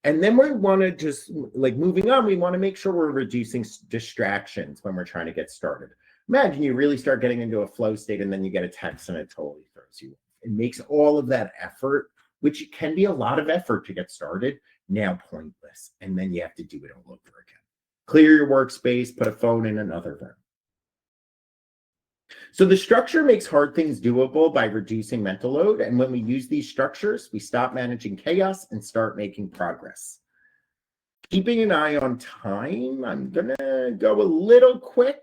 And then we want to just, like, moving on, we want to make sure we're reducing distractions when we're trying to get started. Imagine you really start getting into a flow state and then you get a text and it totally throws you off. It makes all of that effort, which can be a lot of effort to get started, now pointless. And then you have to do it all over again. Clear your workspace, put a phone in another room. So the structure makes hard things doable by reducing mental load. And when we use these structures, we stop managing chaos and start making progress. Keeping an eye on time, I'm going to go a little quick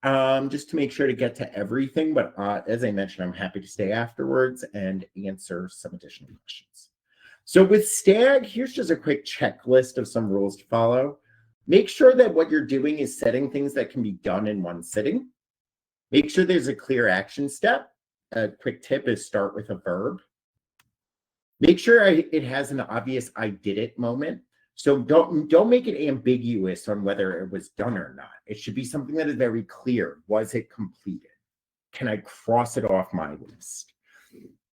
just to make sure to get to everything. But as I mentioned, I'm happy to stay afterwards and answer some additional questions. So with STAG, here's just a quick checklist of some rules to follow. Make sure that what you're doing is setting things that can be done in one sitting. Make sure there's a clear action step. A quick tip is start with a verb. Make sure it has an obvious I did it moment. So don't make it ambiguous on whether it was done or not. It should be something that is very clear. Was it completed? Can I cross it off my list?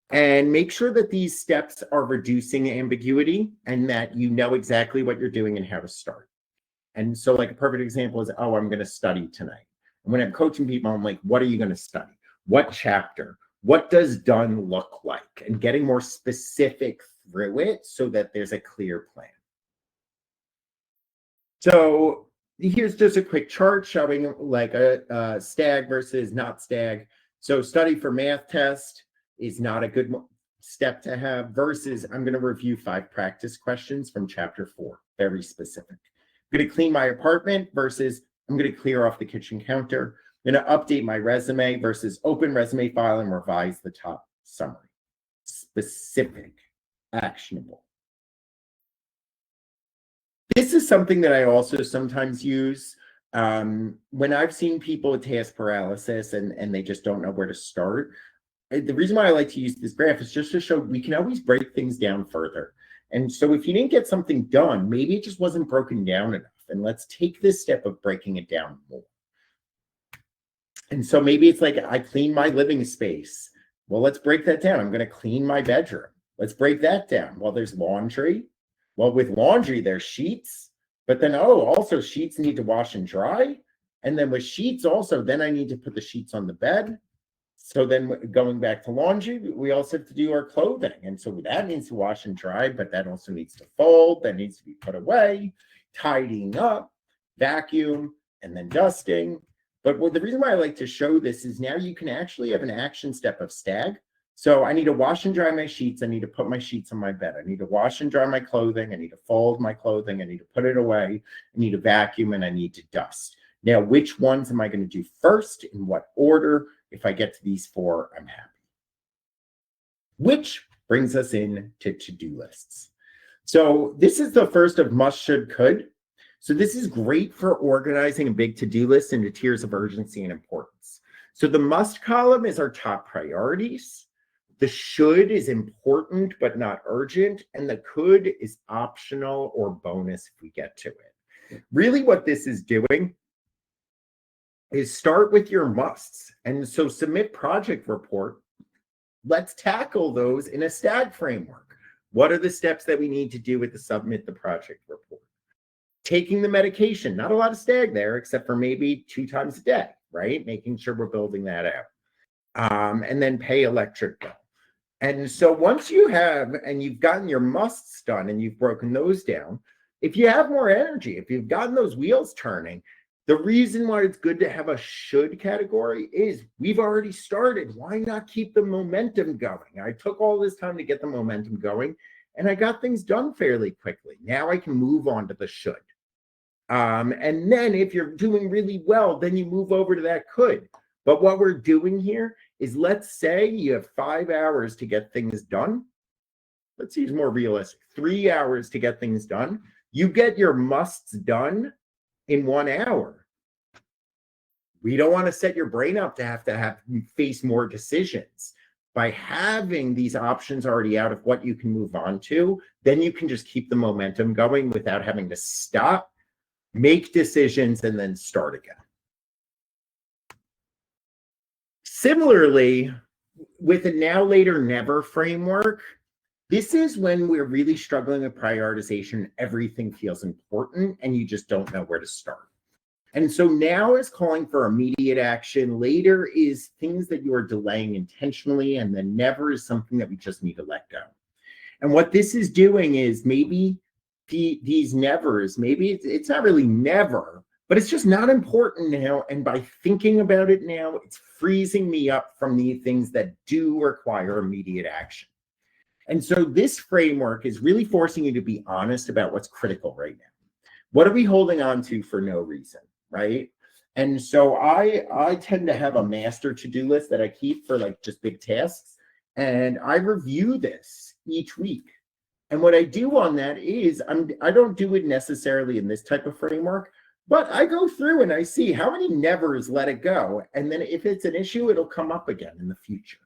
And make sure that these steps are reducing ambiguity and that you know exactly what you're doing and how to start. And so, like, a perfect example is, oh, I'm going to study tonight. And when I'm coaching people, I'm like, what are you going to study? What chapter? What does done look like? And getting more specific through it so that there's a clear plan. So here's just a quick chart showing like a STAG versus not STAG. So study for math test is not a good step to have versus I'm going to review 5 practice questions from chapter 4, very specific. I'm going to clean my apartment versus I'm going to clear off the kitchen counter. I'm going to update my resume versus open resume file and revise the top summary. Specific, actionable. This is something that I also sometimes use when I've seen people with task paralysis and they just don't know where to start. The reason why I like to use this graph is just to show we can always break things down further. And so if you didn't get something done, maybe it just wasn't broken down enough. And let's take this step of breaking it down more. And so maybe it's like, I clean my living space. Well, let's break that down. I'm going to clean my bedroom. Let's break that down. Well, there's laundry. Well, with laundry, there's sheets. But then, also sheets need to wash and dry. And then with sheets also, then I need to put the sheets on the bed. So then going back to laundry, we also have to do our clothing. And so that needs to wash and dry, but that also needs to fold. That needs to be put away, tidying up, vacuum, and then dusting. But the reason why I like to show this is now you can actually have an action step of STAG. So I need to wash and dry my sheets. I need to put my sheets on my bed. I need to wash and dry my clothing. I need to fold my clothing. I need to put it away. I need to vacuum and I need to dust. Now, which ones am I going to do first? In what order? If I get to these 4, I'm happy. Which brings us into to-do lists. So this is the first of must, should, could. So this is great for organizing a big to-do list into tiers of urgency and importance. So the must column is our top priorities. The should is important but not urgent. And the could is optional or bonus if we get to it. Really what this is doing is start with your musts. And so submit project report. Let's tackle those in a STAG framework. What are the steps that we need to do with the submit the project report? Taking the medication, not a lot of STAG there, except for maybe 2 times a day, right? Making sure we're building that out. And then pay electric bill. And so once you have, and you've gotten your musts done and you've broken those down, if you have more energy, if you've gotten those wheels turning, the reason why it's good to have a should category is we've already started. Why not keep the momentum going? I took all this time to get the momentum going and I got things done fairly quickly. Now I can move on to the should. And then if you're doing really well, then you move over to that could. But what we're doing here is, let's say you have 5 hours to get things done. Let's use more realistic, 3 hours to get things done. You get your musts done in 1 hour. We don't want to set your brain up to have face more decisions. By having these options already out of what you can move on to, then you can just keep the momentum going without having to stop, make decisions, and then start again. Similarly, with a now, later, never framework, this is when we're really struggling with prioritization. Everything feels important and you just don't know where to start. And so now is calling for immediate action. Later is things that you are delaying intentionally. And then never is something that we just need to let go. And what this is doing is maybe these nevers, maybe it's not really never, but it's just not important now. And by thinking about it now, it's freezing me up from the things that do require immediate action. And so this framework is really forcing you to be honest about what's critical right now. What are we holding on to for no reason, right? And so I tend to have a master to-do list that I keep for like just big tasks. And I review this each week. And what I do on that is I don't do it necessarily in this type of framework, but I go through and I see how many nevers let it go. And then if it's an issue, it'll come up again in the future.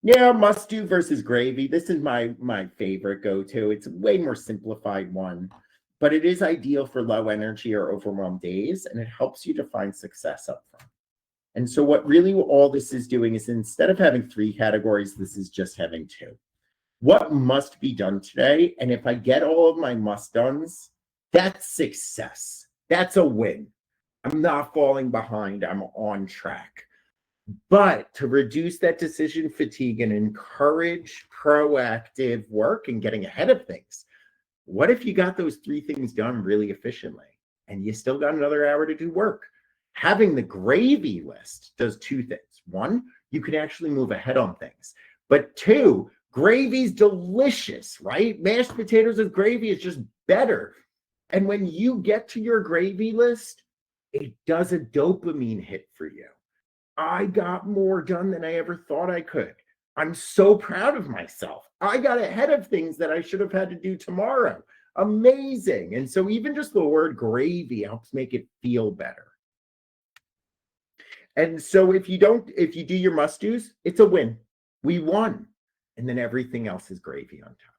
Yeah, must do versus gravy. This is my favorite go-to. It's a way more simplified one, but it is ideal for low energy or overwhelmed days, and it helps you to find success up front. And so what really all this is doing is instead of having 3 categories, this is just having 2. What must be done today? And if I get all of my must-dones, that's success. That's a win. I'm not falling behind. I'm on track. But to reduce that decision fatigue and encourage proactive work and getting ahead of things, what if you got those 3 things done really efficiently and you still got another hour to do work? Having the gravy list does 2 things. 1, you can actually move ahead on things. But 2, gravy's delicious, right? Mashed potatoes with gravy is just better. And when you get to your gravy list, it does a dopamine hit for you. I got more done than I ever thought I could. I'm so proud of myself. I got ahead of things that I should have had to do tomorrow. Amazing. And so even just the word gravy helps make it feel better. And so if you do your must-dos, it's a win. We won. And then everything else is gravy on top.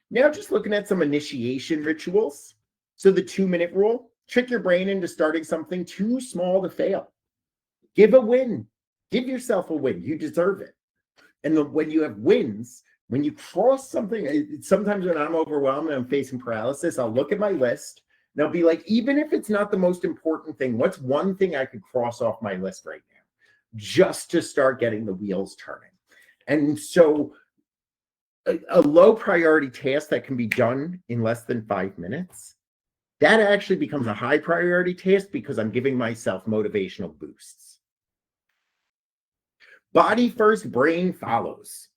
Now just looking at some initiation rituals. So the 2-minute rule. Trick your brain into starting something too small to fail. Give a win. Give yourself a win. You deserve it. And when you have wins, when you cross something, sometimes when I'm overwhelmed and I'm facing paralysis, I'll look at my list and I'll be like, even if it's not the most important thing, what's one thing I could cross off my list right now just to start getting the wheels turning? And so a low priority task that can be done in less than 5 minutes, that actually becomes a high priority task because I'm giving myself motivational boosts. Body first, brain follows.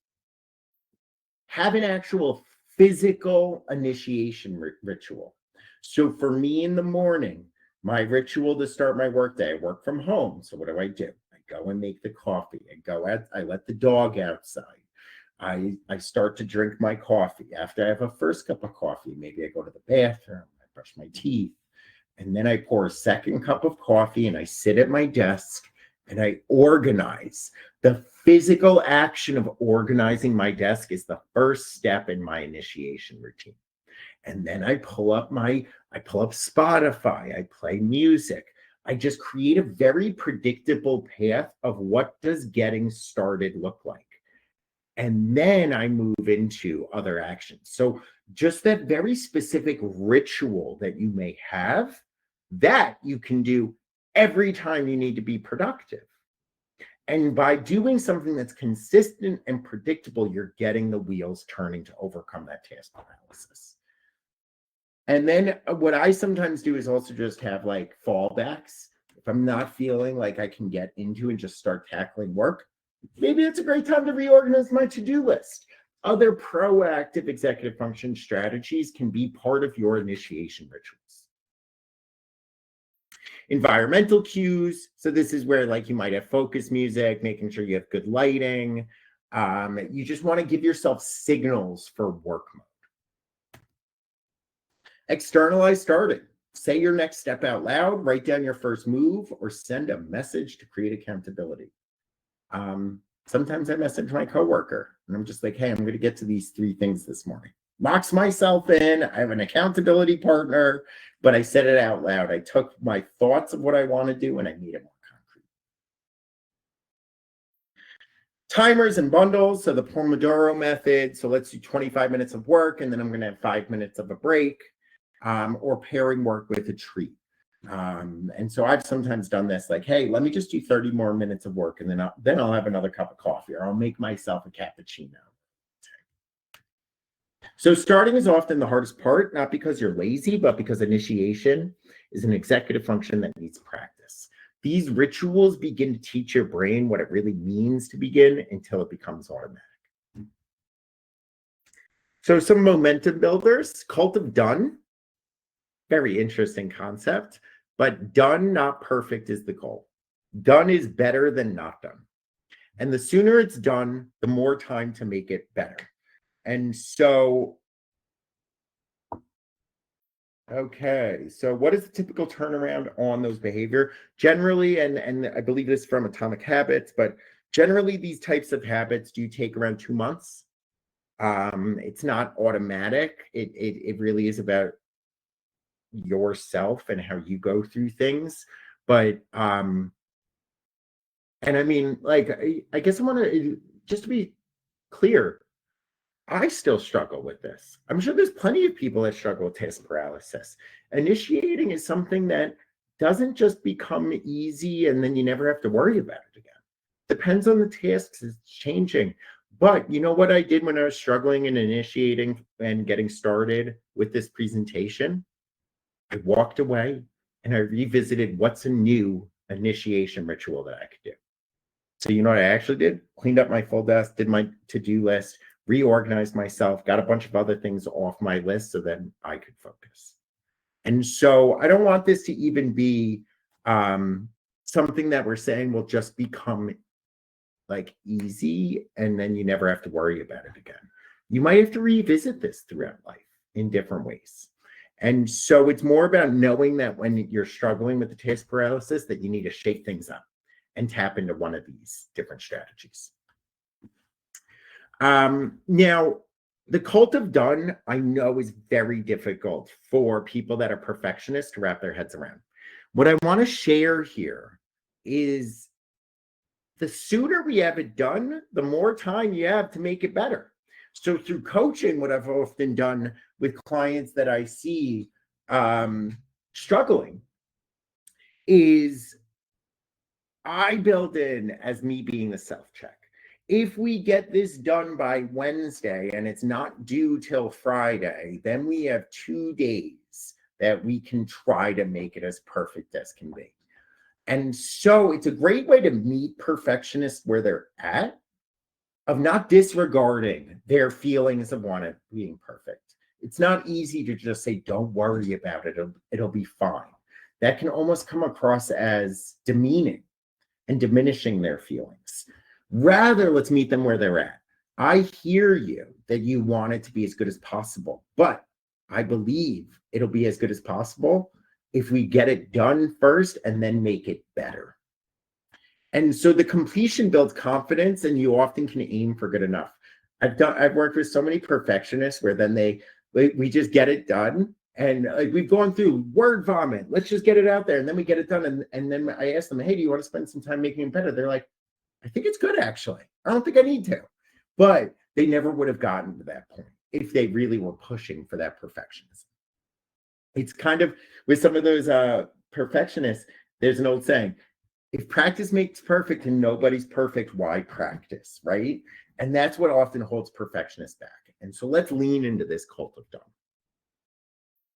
Have an actual physical initiation ritual. So for me in the morning, my ritual to start my workday, I work from home. So what do? I go and make the coffee. I let the dog outside. I start to drink my coffee. After I have a first cup of coffee, maybe I go to the bathroom. Brush my teeth, and then I pour a second cup of coffee and I sit at my desk and I organize. The physical action of organizing my desk is the first step in my initiation routine. And then I pull up Spotify, I play music. I just create a very predictable path of what does getting started look like. And then I move into other actions. So just that very specific ritual that you may have, that you can do every time you need to be productive. And by doing something that's consistent and predictable, you're getting the wheels turning to overcome that task paralysis. And then what I sometimes do is also just have like fallbacks. If I'm not feeling like I can get into and just start tackling work, maybe it's a great time to reorganize my to-do list. Other proactive executive function strategies can be part of your initiation rituals. Environmental cues. So this is where like you might have focus music, making sure you have good lighting. You just want to give yourself signals for work mode. Externalize starting. Say your next step out loud, write down your first move, or send a message to create accountability. Sometimes I message my coworker and I'm just like, hey, I'm going to get to these 3 things this morning. Locks myself in. I have an accountability partner, but I said it out loud. I took my thoughts of what I want to do and I made it more concrete. Timers and bundles. So the Pomodoro method. So let's do 25 minutes of work and then I'm going to have 5 minutes of a break, or pairing work with a treat. And so I've sometimes done this, like, hey, let me just do 30 more minutes of work and then I'll have another cup of coffee, or I'll make myself a cappuccino. So starting is often the hardest part, not because you're lazy, but because initiation is an executive function that needs practice. These rituals begin to teach your brain what it really means to begin until it becomes automatic. So some momentum builders. Cult of done. Very interesting concept, but done, not perfect is the goal. Done is better than not done. And the sooner it's done, the more time to make it better. And so, okay, so what is the typical turnaround on those behavior? Generally, and I believe this from Atomic Habits, but generally these types of habits do take around 2 months. It's not automatic. It really is about yourself and how you go through things. But and I mean, like, I guess I want to just to be clear, I still struggle with this. I'm sure there's plenty of people that struggle with task paralysis. Initiating is something that doesn't just become easy and then you never have to worry about it again. Depends on the tasks, it's changing. But you know what I did when I was struggling and initiating and getting started with this presentation? I walked away and I revisited what's a new initiation ritual that I could do. So you know what I actually did? Cleaned up my full desk, did my to-do list, reorganized myself, got a bunch of other things off my list so then I could focus. And so I don't want this to even be something that we're saying will just become like easy and then you never have to worry about it again. You might have to revisit this throughout life in different ways. And so it's more about knowing that when you're struggling with the task paralysis, that you need to shake things up and tap into one of these different strategies. Now, the cult of done, I know, is very difficult for people that are perfectionists to wrap their heads around. What I want to share here is the sooner we have it done, the more time you have to make it better. So through coaching, what I've often done with clients that I see struggling is I build in as me being the self-check. If we get this done by Wednesday and it's not due till Friday, then we have 2 days that we can try to make it as perfect as can be. And so it's a great way to meet perfectionists where they're at, of not disregarding their feelings of being perfect. It's not easy to just say, don't worry about it, it'll be fine. That can almost come across as demeaning and diminishing their feelings. Rather, let's meet them where they're at. I hear you that you want it to be as good as possible, but I believe it'll be as good as possible if we get it done first and then make it better. And so the completion builds confidence, and you often can aim for good enough. I've worked with so many perfectionists where then we just get it done, and like we've gone through word vomit. Let's just get it out there, and then we get it done. And then I ask them, hey, do you want to spend some time making it better? They're like, I think it's good actually. I don't think I need to. But they never would have gotten to that point if they really were pushing for that perfectionism. It's kind of with some of those perfectionists. There's an old saying: if practice makes perfect and nobody's perfect, why practice, right? And that's what often holds perfectionists back. And so let's lean into this cult of done.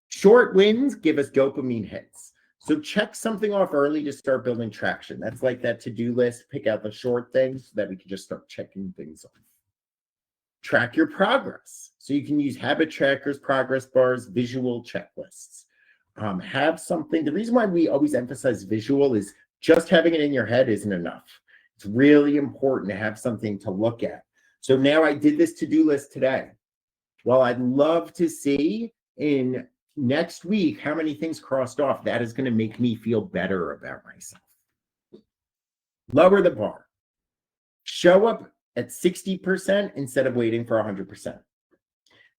Short wins give us dopamine hits. So check something off early to start building traction. That's like that to-do list. Pick out the short things so that we can just start checking things off. Track your progress. So you can use habit trackers, progress bars, visual checklists. Have something. The reason why we always emphasize visual is just having it in your head isn't enough. It's really important to have something to look at. So now I did this to-do list today. Well, I'd love to see in next week, how many things crossed off, that is going to make me feel better about myself. Lower the bar. Show up at 60% instead of waiting for 100%.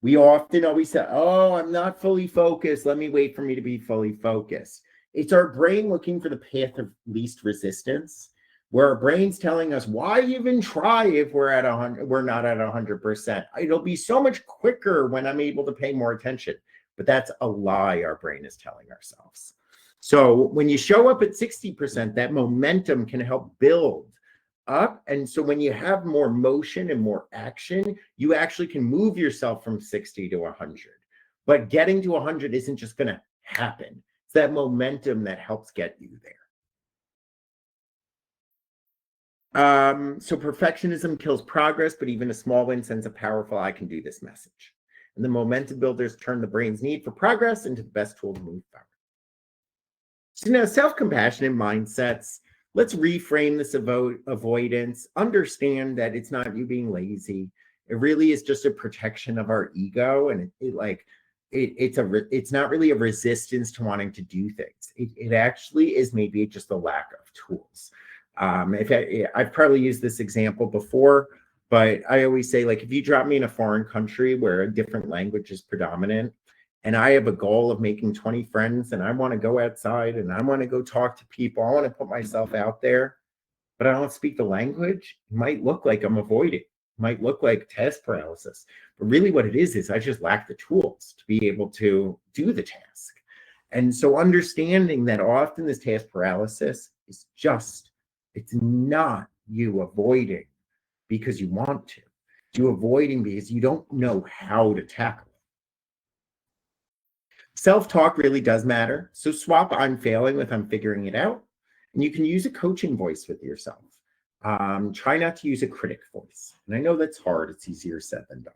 We often always say, oh, I'm not fully focused. Let me wait for me to be fully focused. It's our brain looking for the path of least resistance, where our brain's telling us, why even try if we're at 100, we're not at 100%. It'll be so much quicker when I'm able to pay more attention. But that's a lie our brain is telling ourselves. So when you show up at 60%, that momentum can help build up. And so when you have more motion and more action, you actually can move yourself from 60 to 100. But getting to 100 isn't just going to happen. It's that momentum that helps get you there. So perfectionism kills progress, but even a small win sends a powerful I can do this message. And the momentum builders turn the brain's need for progress into the best tool to move forward. So now self-compassionate mindsets, let's reframe this avoidance, understand that it's not you being lazy. It really is just a protection of our ego. And it's not really a resistance to wanting to do things. It actually is maybe just a lack of tools. I've probably used this example before, but I always say, like, if you drop me in a foreign country where a different language is predominant, and I have a goal of making 20 friends, and I want to go outside and I want to go talk to people, I want to put myself out there, but I don't speak the language, it might look like I'm avoiding. It might look like task paralysis. But really what it is I just lack the tools to be able to do the task. And so understanding that often this task paralysis is just, it's not you avoiding because you want to. It's you avoiding because you don't know how to tackle it. Self-talk really does matter. So swap I'm failing with I'm figuring it out. And you can use a coaching voice with yourself. Try not to use a critic voice. And I know that's hard. It's easier said than done.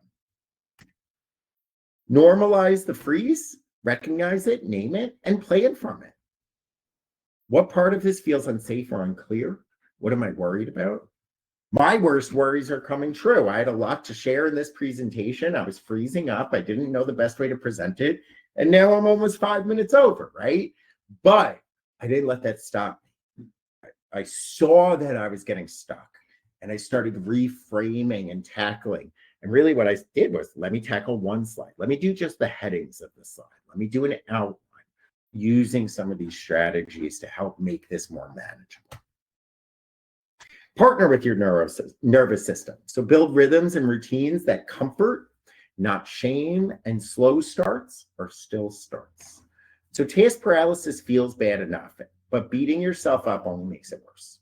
Normalize the freeze, recognize it, name it, and play it from it. What part of this feels unsafe or unclear? What am I worried about? My worst worries are coming true. I had a lot to share in this presentation. I was freezing up. I didn't know the best way to present it. And now I'm almost 5 minutes over, right? But I didn't let that stop me. I saw that I was getting stuck and I started reframing and tackling. And really what I did was, let me tackle one slide. Let me do just the headings of the slide. Let me do an outline using some of these strategies to help make this more manageable. Partner with your nervous system. So build rhythms and routines that comfort, not shame, and slow starts are still starts. So task paralysis feels bad enough, but beating yourself up only makes it worse.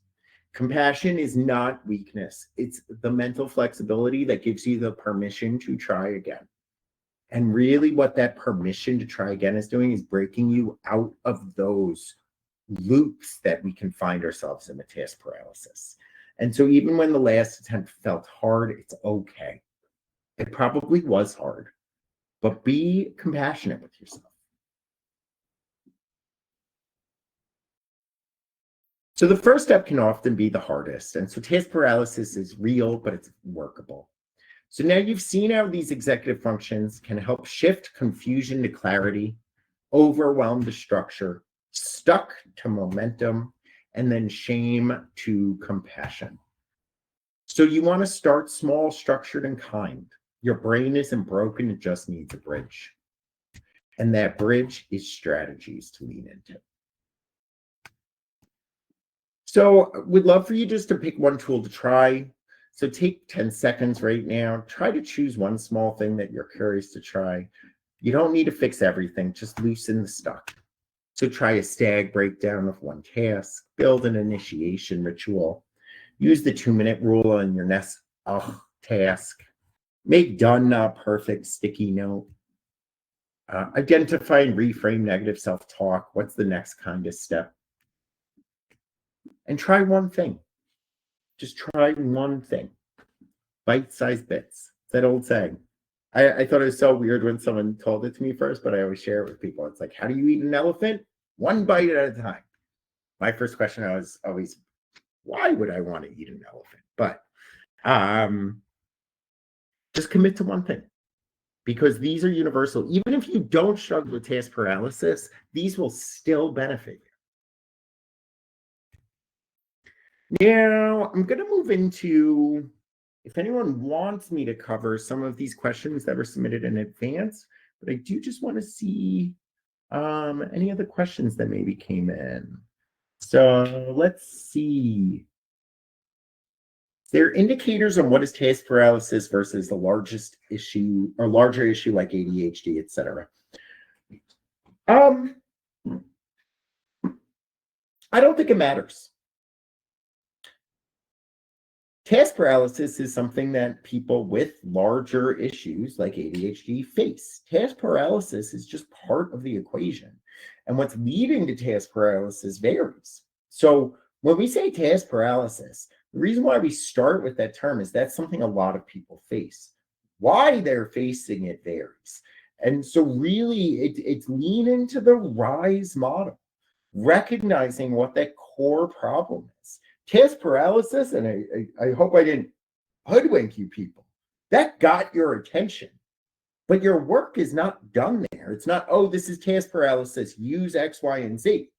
Compassion is not weakness. It's the mental flexibility that gives you the permission to try again. And really what that permission to try again is doing is breaking you out of those loops that we can find ourselves in with task paralysis. And so even when the last attempt felt hard, it's okay. It probably was hard, but be compassionate with yourself. So the first step can often be the hardest. And so task paralysis is real, but it's workable. So now you've seen how these executive functions can help shift confusion to clarity, overwhelm to structure, stuck to momentum, and then shame to compassion. So you want to start small, structured, and kind. Your brain isn't broken, it just needs a bridge. And that bridge is strategies to lean into. So we'd love for you just to pick one tool to try. So take 10 seconds right now. Try to choose one small thing that you're curious to try. You don't need to fix everything, just loosen the stuck. So try a STAG breakdown of one task, build an initiation ritual, use the 2-minute rule on your next task, make done not perfect sticky note, identify and reframe negative self-talk. What's the next kind of step? And try one thing. Just try one thing. Bite-sized bits. It's that old saying. I thought it was so weird when someone told it to me first, but I always share it with people. It's like, how do you eat an elephant? One bite at a time. My first question was always, why would I want to eat an elephant? But just commit to one thing. because these are universal. Even if you don't struggle with task paralysis, these will still benefit you. Now, I'm going to move into, if anyone wants me to cover some of these questions that were submitted in advance, but I do just want to see any other questions that maybe came in. So let's see. There are indicators on what is task paralysis versus the largest issue or larger issue like ADHD, etc. I don't think it matters. Task paralysis is something that people with larger issues like ADHD face. Task paralysis is just part of the equation. And what's leading to task paralysis varies. So when we say task paralysis, the reason why we start with that term is that's something a lot of people face. Why they're facing it varies. And so really it's lean into the RISE model, recognizing what that core problem is. Task paralysis, and I hope I didn't hoodwink you people, that got your attention. But your work is not done there. It's not, oh, this is task paralysis, use X, Y, and Z.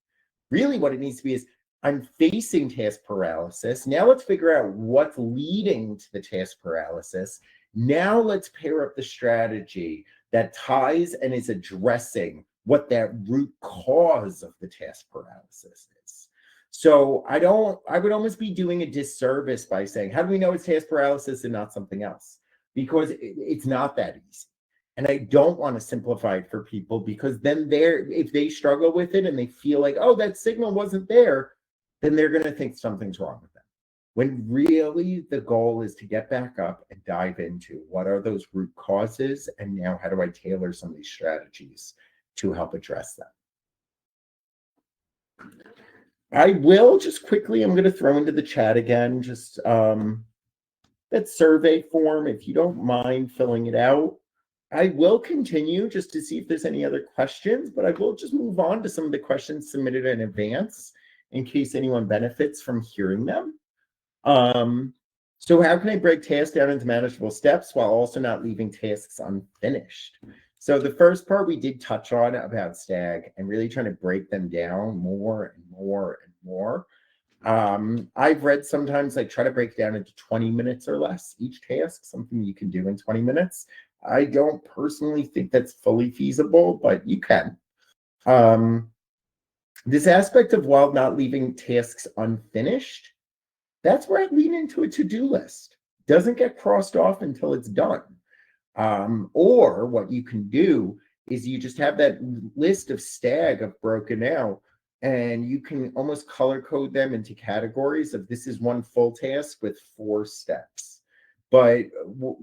Really what it needs to be is, I'm facing task paralysis. Now let's figure out what's leading to the task paralysis. Now let's pair up the strategy that ties and is addressing what that root cause of the task paralysis is. So I would almost be doing a disservice by saying, how do we know it's task paralysis and not something else? Because it's not that easy. And I don't want to simplify it for people, because then if they struggle with it and they feel like, oh, that signal wasn't there, then they're going to think something's wrong with them. When really the goal is to get back up and dive into what are those root causes, and now how do I tailor some of these strategies to help address them. I will just quickly, I'm going to throw into the chat again, just that survey form, if you don't mind filling it out. I will continue just to see if there's any other questions, but I will just move on to some of the questions submitted in advance in case anyone benefits from hearing them. So how can I break tasks down into manageable steps while also not leaving tasks unfinished? So the first part we did touch on about STAG and really trying to break them down more and more and more. I've read sometimes like try to break it down into 20 minutes or less each task, something you can do in 20 minutes. I don't personally think that's fully feasible, but you can. This aspect of while not leaving tasks unfinished, that's where I lean into a to-do list. Doesn't get crossed off until it's done. Or what you can do is you just have that list of STAG of broken out, and you can almost color code them into categories of this is one full task with 4 steps. But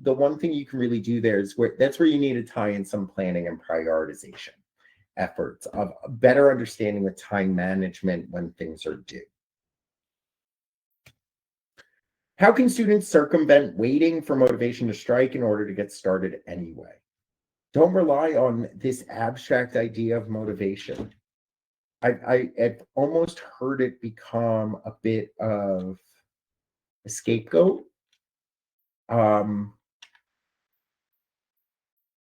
the one thing you can really do there is that's where you need to tie in some planning and prioritization efforts of a better understanding with time management when things are due. How can students circumvent waiting for motivation to strike in order to get started anyway? Don't rely on this abstract idea of motivation. I've almost heard it become a bit of a scapegoat. And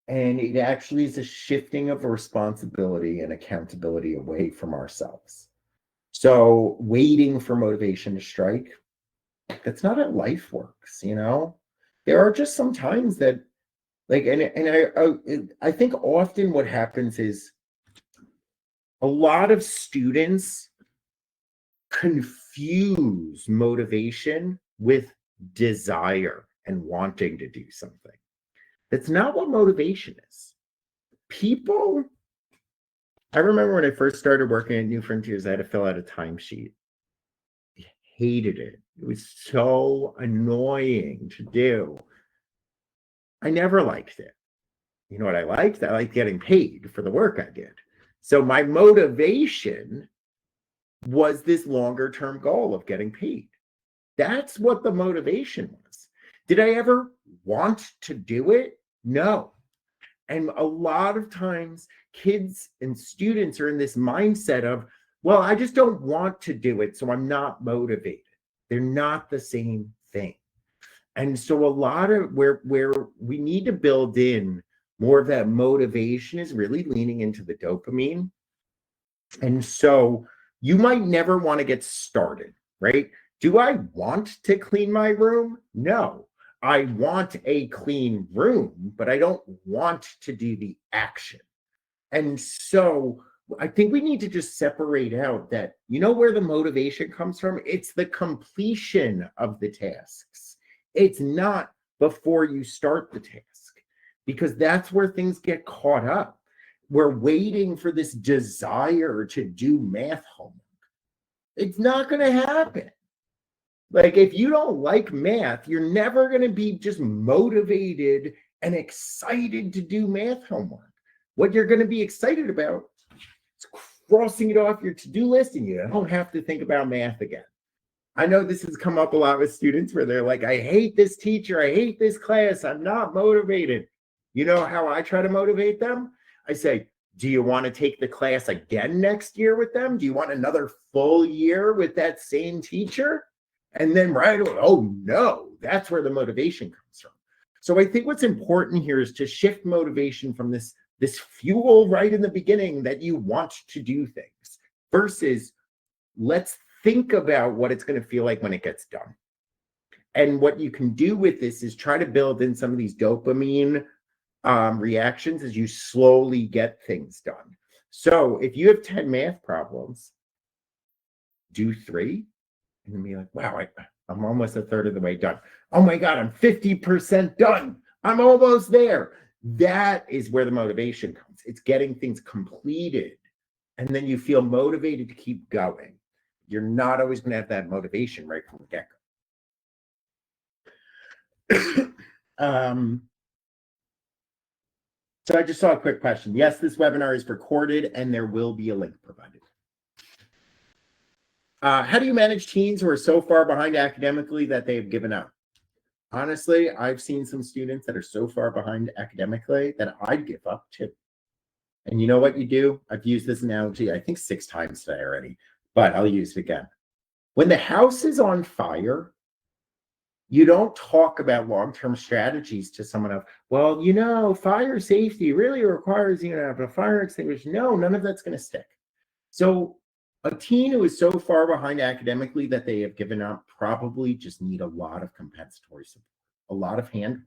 it actually is a shifting of responsibility and accountability away from ourselves. So waiting for motivation to strike, that's not how life works, you know? There are just some times that, like, and I think often what happens is a lot of students confuse motivation with desire and wanting to do something. That's not what motivation is. People, I remember when I first started working at New Frontiers, I had to fill out a timesheet. I hated it. It was so annoying to do. I never liked it. You know what I liked? I liked getting paid for the work I did. So my motivation was this longer term goal of getting paid. That's what the motivation was. Did I ever want to do it? No. And a lot of times kids and students are in this mindset of, well, I just don't want to do it, so I'm not motivated. They're not the same thing. And so a lot of where we need to build in More of that motivation is really leaning into the dopamine. And so you might never want to get started, right? Do I want to clean my room? No. I want a clean room, but I don't want to do the action. And so I think we need to just separate out that, where the motivation comes from? It's the completion of the tasks. It's not before you start the task, because that's where things get caught up. We're waiting for this desire to do math homework. It's not going to happen. Like, if you don't like math, you're never going to be just motivated and excited to do math homework. What you're going to be excited about is crossing it off your to-do list, and you don't have to think about math again. I know this has come up a lot with students where they're like, I hate this teacher, I hate this class, I'm not motivated. You know how I try to motivate them? I say, do you want to take the class again next year with them? Do you want another full year with that same teacher? And then oh no, that's where the motivation comes from. So I think what's important here is to shift motivation from this fuel right in the beginning that you want to do things, versus let's think about what it's going to feel like when it gets done. And what you can do with this is try to build in some of these dopamine reactions as you slowly get things done. So if you have 10 math problems, do 3 and then be like, wow, I'm almost a third of the way done. Oh my God, I'm 50% done. I'm almost there. That is where the motivation comes. It's getting things completed. And then you feel motivated to keep going. You're not always going to have that motivation right from the get-go. So I just saw a quick question. Yes, this webinar is recorded and there will be a link provided. How do you manage teens who are so far behind academically that they've given up? Honestly, I've seen some students that are so far behind academically that I'd give up too. And you know what you do? I've used this analogy, I think 6 times today already, but I'll use it again. When the house is on fire, you don't talk about long-term strategies to someone else. Well, fire safety really requires you to have a fire extinguisher. No, none of that's going to stick. So a teen who is so far behind academically that they have given up probably just need a lot of compensatory support, a lot of hand-holding,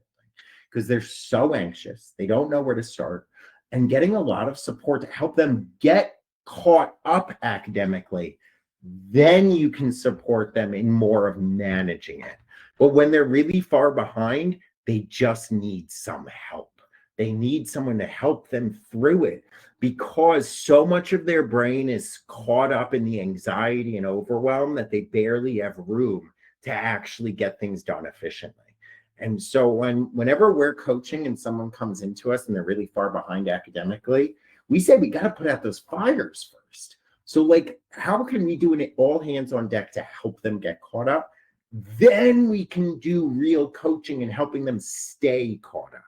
because they're so anxious. They don't know where to start, and getting a lot of support to help them get caught up academically. Then you can support them in more of managing it. But when they're really far behind, they just need some help. They need someone to help them through it, because so much of their brain is caught up in the anxiety and overwhelm that they barely have room to actually get things done efficiently. And so whenever we're coaching and someone comes into us and they're really far behind academically, we say we got to put out those fires first. So like, how can we do an all hands on deck to help them get caught up? Then we can do real coaching and helping them stay caught up.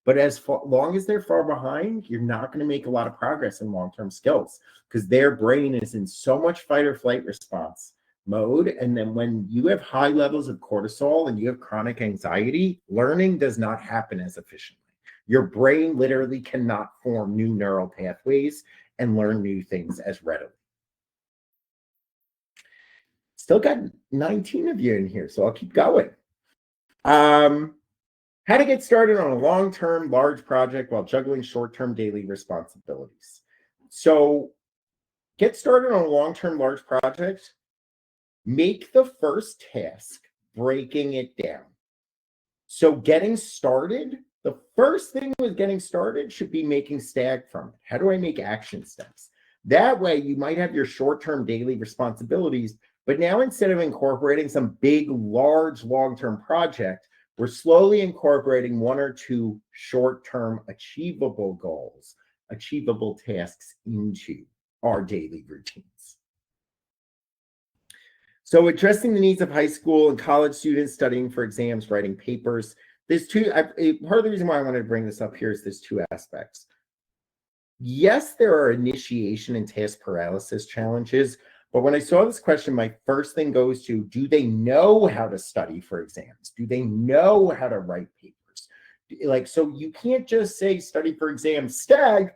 But as long as they're far behind, you're not going to make a lot of progress in long-term skills, because their brain is in so much fight or flight response mode. And then when you have high levels of cortisol and you have chronic anxiety, learning does not happen as efficiently. Your brain literally cannot form new neural pathways and learn new things as readily. Still got 19 of you in here, so I'll keep going. How to get started on a long-term large project while juggling short-term daily responsibilities. So get started on a long-term large project. Make the first task breaking it down. So getting started, the first thing with getting started should be making STAG from it. How do I make action steps? That way you might have your short-term daily responsibilities, but now instead of incorporating some big, large, long-term project, we're slowly incorporating 1 or 2 short-term achievable goals, achievable tasks into our daily routines. So addressing the needs of high school and college students studying for exams, writing papers. There's part of the reason why I wanted to bring this up here is there's 2 aspects. Yes, there are initiation and task paralysis challenges, but when I saw this question, my first thing goes to, do they know how to study for exams? Do they know how to write papers? Like, so you can't just say study for exams, STAG,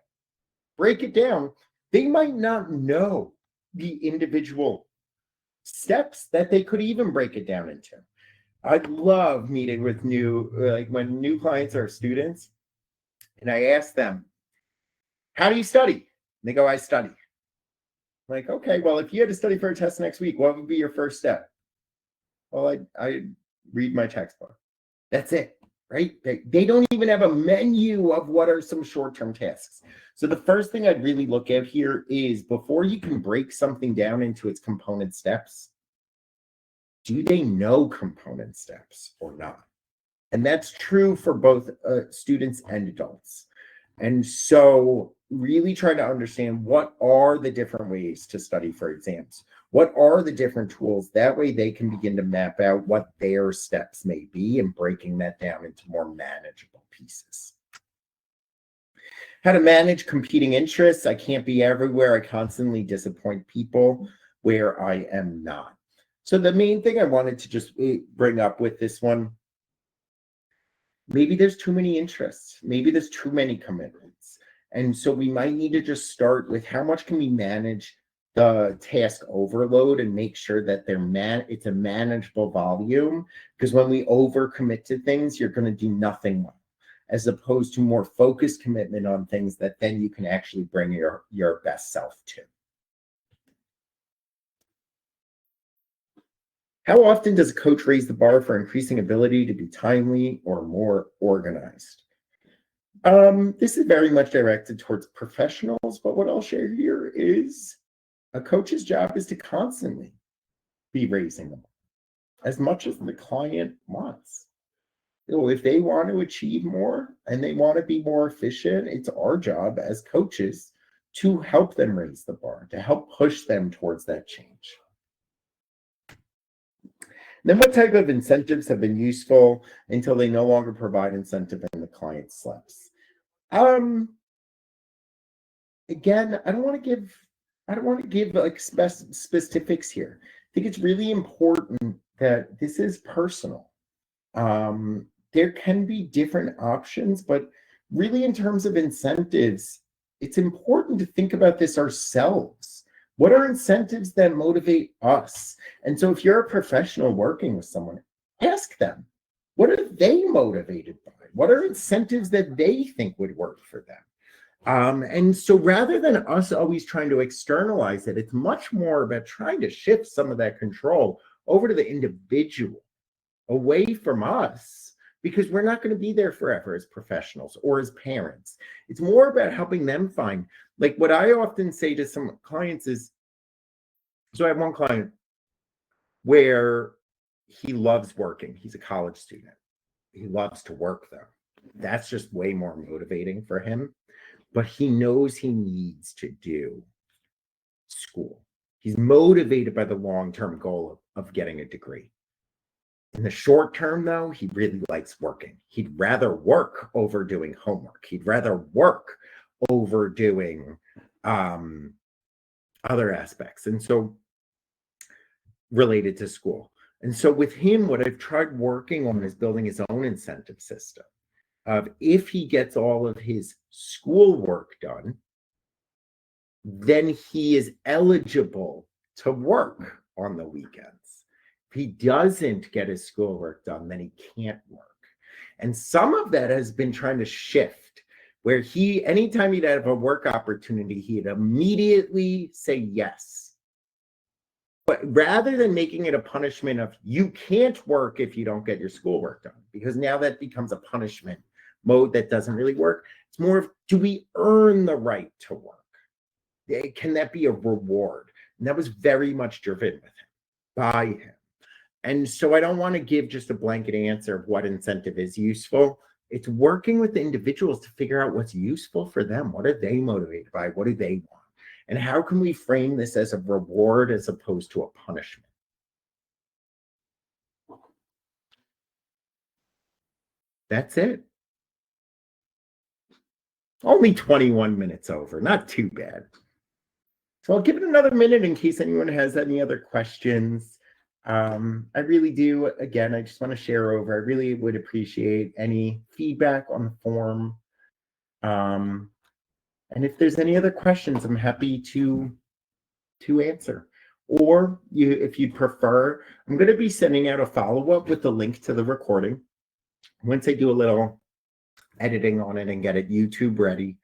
break it down. They might not know the individual steps that they could even break it down into. I love meeting with when new clients are students, and I ask them, how do you study? And they go, I study. I'm like, okay, well, if you had to study for a test next week, what would be your first step? Well, I read my textbook. That's it, right? They don't even have a menu of what are some short-term tasks. So the first thing I'd really look at here is, before you can break something down into its component steps, do they know component steps or not? And that's true for both students and adults. And so really trying to understand, what are the different ways to study for exams? What are the different tools? That way they can begin to map out what their steps may be and breaking that down into more manageable pieces. How to manage competing interests. I can't be everywhere. I constantly disappoint people where I am not. So the main thing I wanted to just bring up with this one, maybe there's too many interests. Maybe there's too many commitments. And so we might need to just start with, how much can we manage the task overload and make sure that it's a manageable volume? Because when we overcommit to things, you're going to do nothing well, as opposed to more focused commitment on things that then you can actually bring your best self to. How often does a coach raise the bar for increasing ability to be timely or more organized? This is very much directed towards professionals, but what I'll share here is, a coach's job is to constantly be raising the bar as much as the client wants. If they want to achieve more and they want to be more efficient, it's our job as coaches to help them raise the bar, to help push them towards that change. Then, what type of incentives have been useful until they no longer provide incentive and the client slips? Again, I don't want to give like specifics here. I think it's really important that this is personal. There can be different options, but really, in terms of incentives, it's important to think about this ourselves. What are incentives that motivate us? And so if you're a professional working with someone, ask them, what are they motivated by? What are incentives that they think would work for them? And so rather than us always trying to externalize it, it's much more about trying to shift some of that control over to the individual, away from us, because we're not going to be there forever as professionals or as parents. It's more about helping them find, like what I often say to some clients is, so I have one client where he loves working. He's a college student. He loves to work though. That's just way more motivating for him. But he knows he needs to do school. He's motivated by the long-term goal of getting a degree. In the short term, though, he really likes working. He'd rather work over doing homework. He'd rather work over doing other aspects, and so related to school. And so with him, what I've tried working on is building his own incentive system of, if he gets all of his schoolwork done, then he is eligible to work on the weekends. If he doesn't get his schoolwork done, then he can't work. And some of that has been trying to shift, where anytime he'd have a work opportunity, he'd immediately say yes. But rather than making it a punishment of, you can't work if you don't get your schoolwork done, because now that becomes a punishment mode that doesn't really work. It's more of, do we earn the right to work? Can that be a reward? And that was very much driven with him, by him. And so I don't want to give just a blanket answer of what incentive is useful. It's working with the individuals to figure out what's useful for them. What are they motivated by? What do they want? And how can we frame this as a reward as opposed to a punishment? That's it. Only 21 minutes over, not too bad. So I'll give it another minute in case anyone has any other questions. I really do. Again, I just want to share over. I really would appreciate any feedback on the form. And if there's any other questions, I'm happy to answer. Or if you prefer, I'm going to be sending out a follow-up with the link to the recording. Once I do a little editing on it and get it YouTube ready.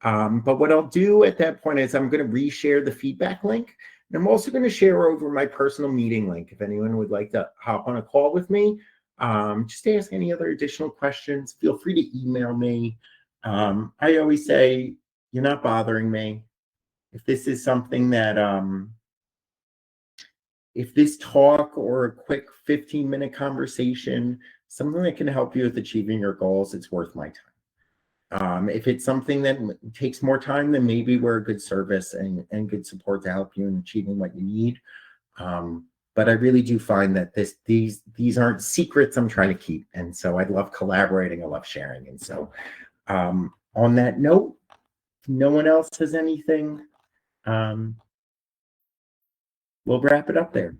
But what I'll do at that point is I'm going to reshare the feedback link. And I'm also going to share over my personal meeting link if anyone would like to hop on a call with me. Just ask any other additional questions. Feel free to email me. I always say, you're not bothering me. If this is something that, if this talk or a quick 15-minute conversation, something that can help you with achieving your goals, it's worth my time. If it's something that takes more time, then maybe we're a good service and good support to help you in achieving what you need. But I really do find that these aren't secrets I'm trying to keep. And so I love collaborating. I love sharing. And so on that note, if no one else has anything, we'll wrap it up there.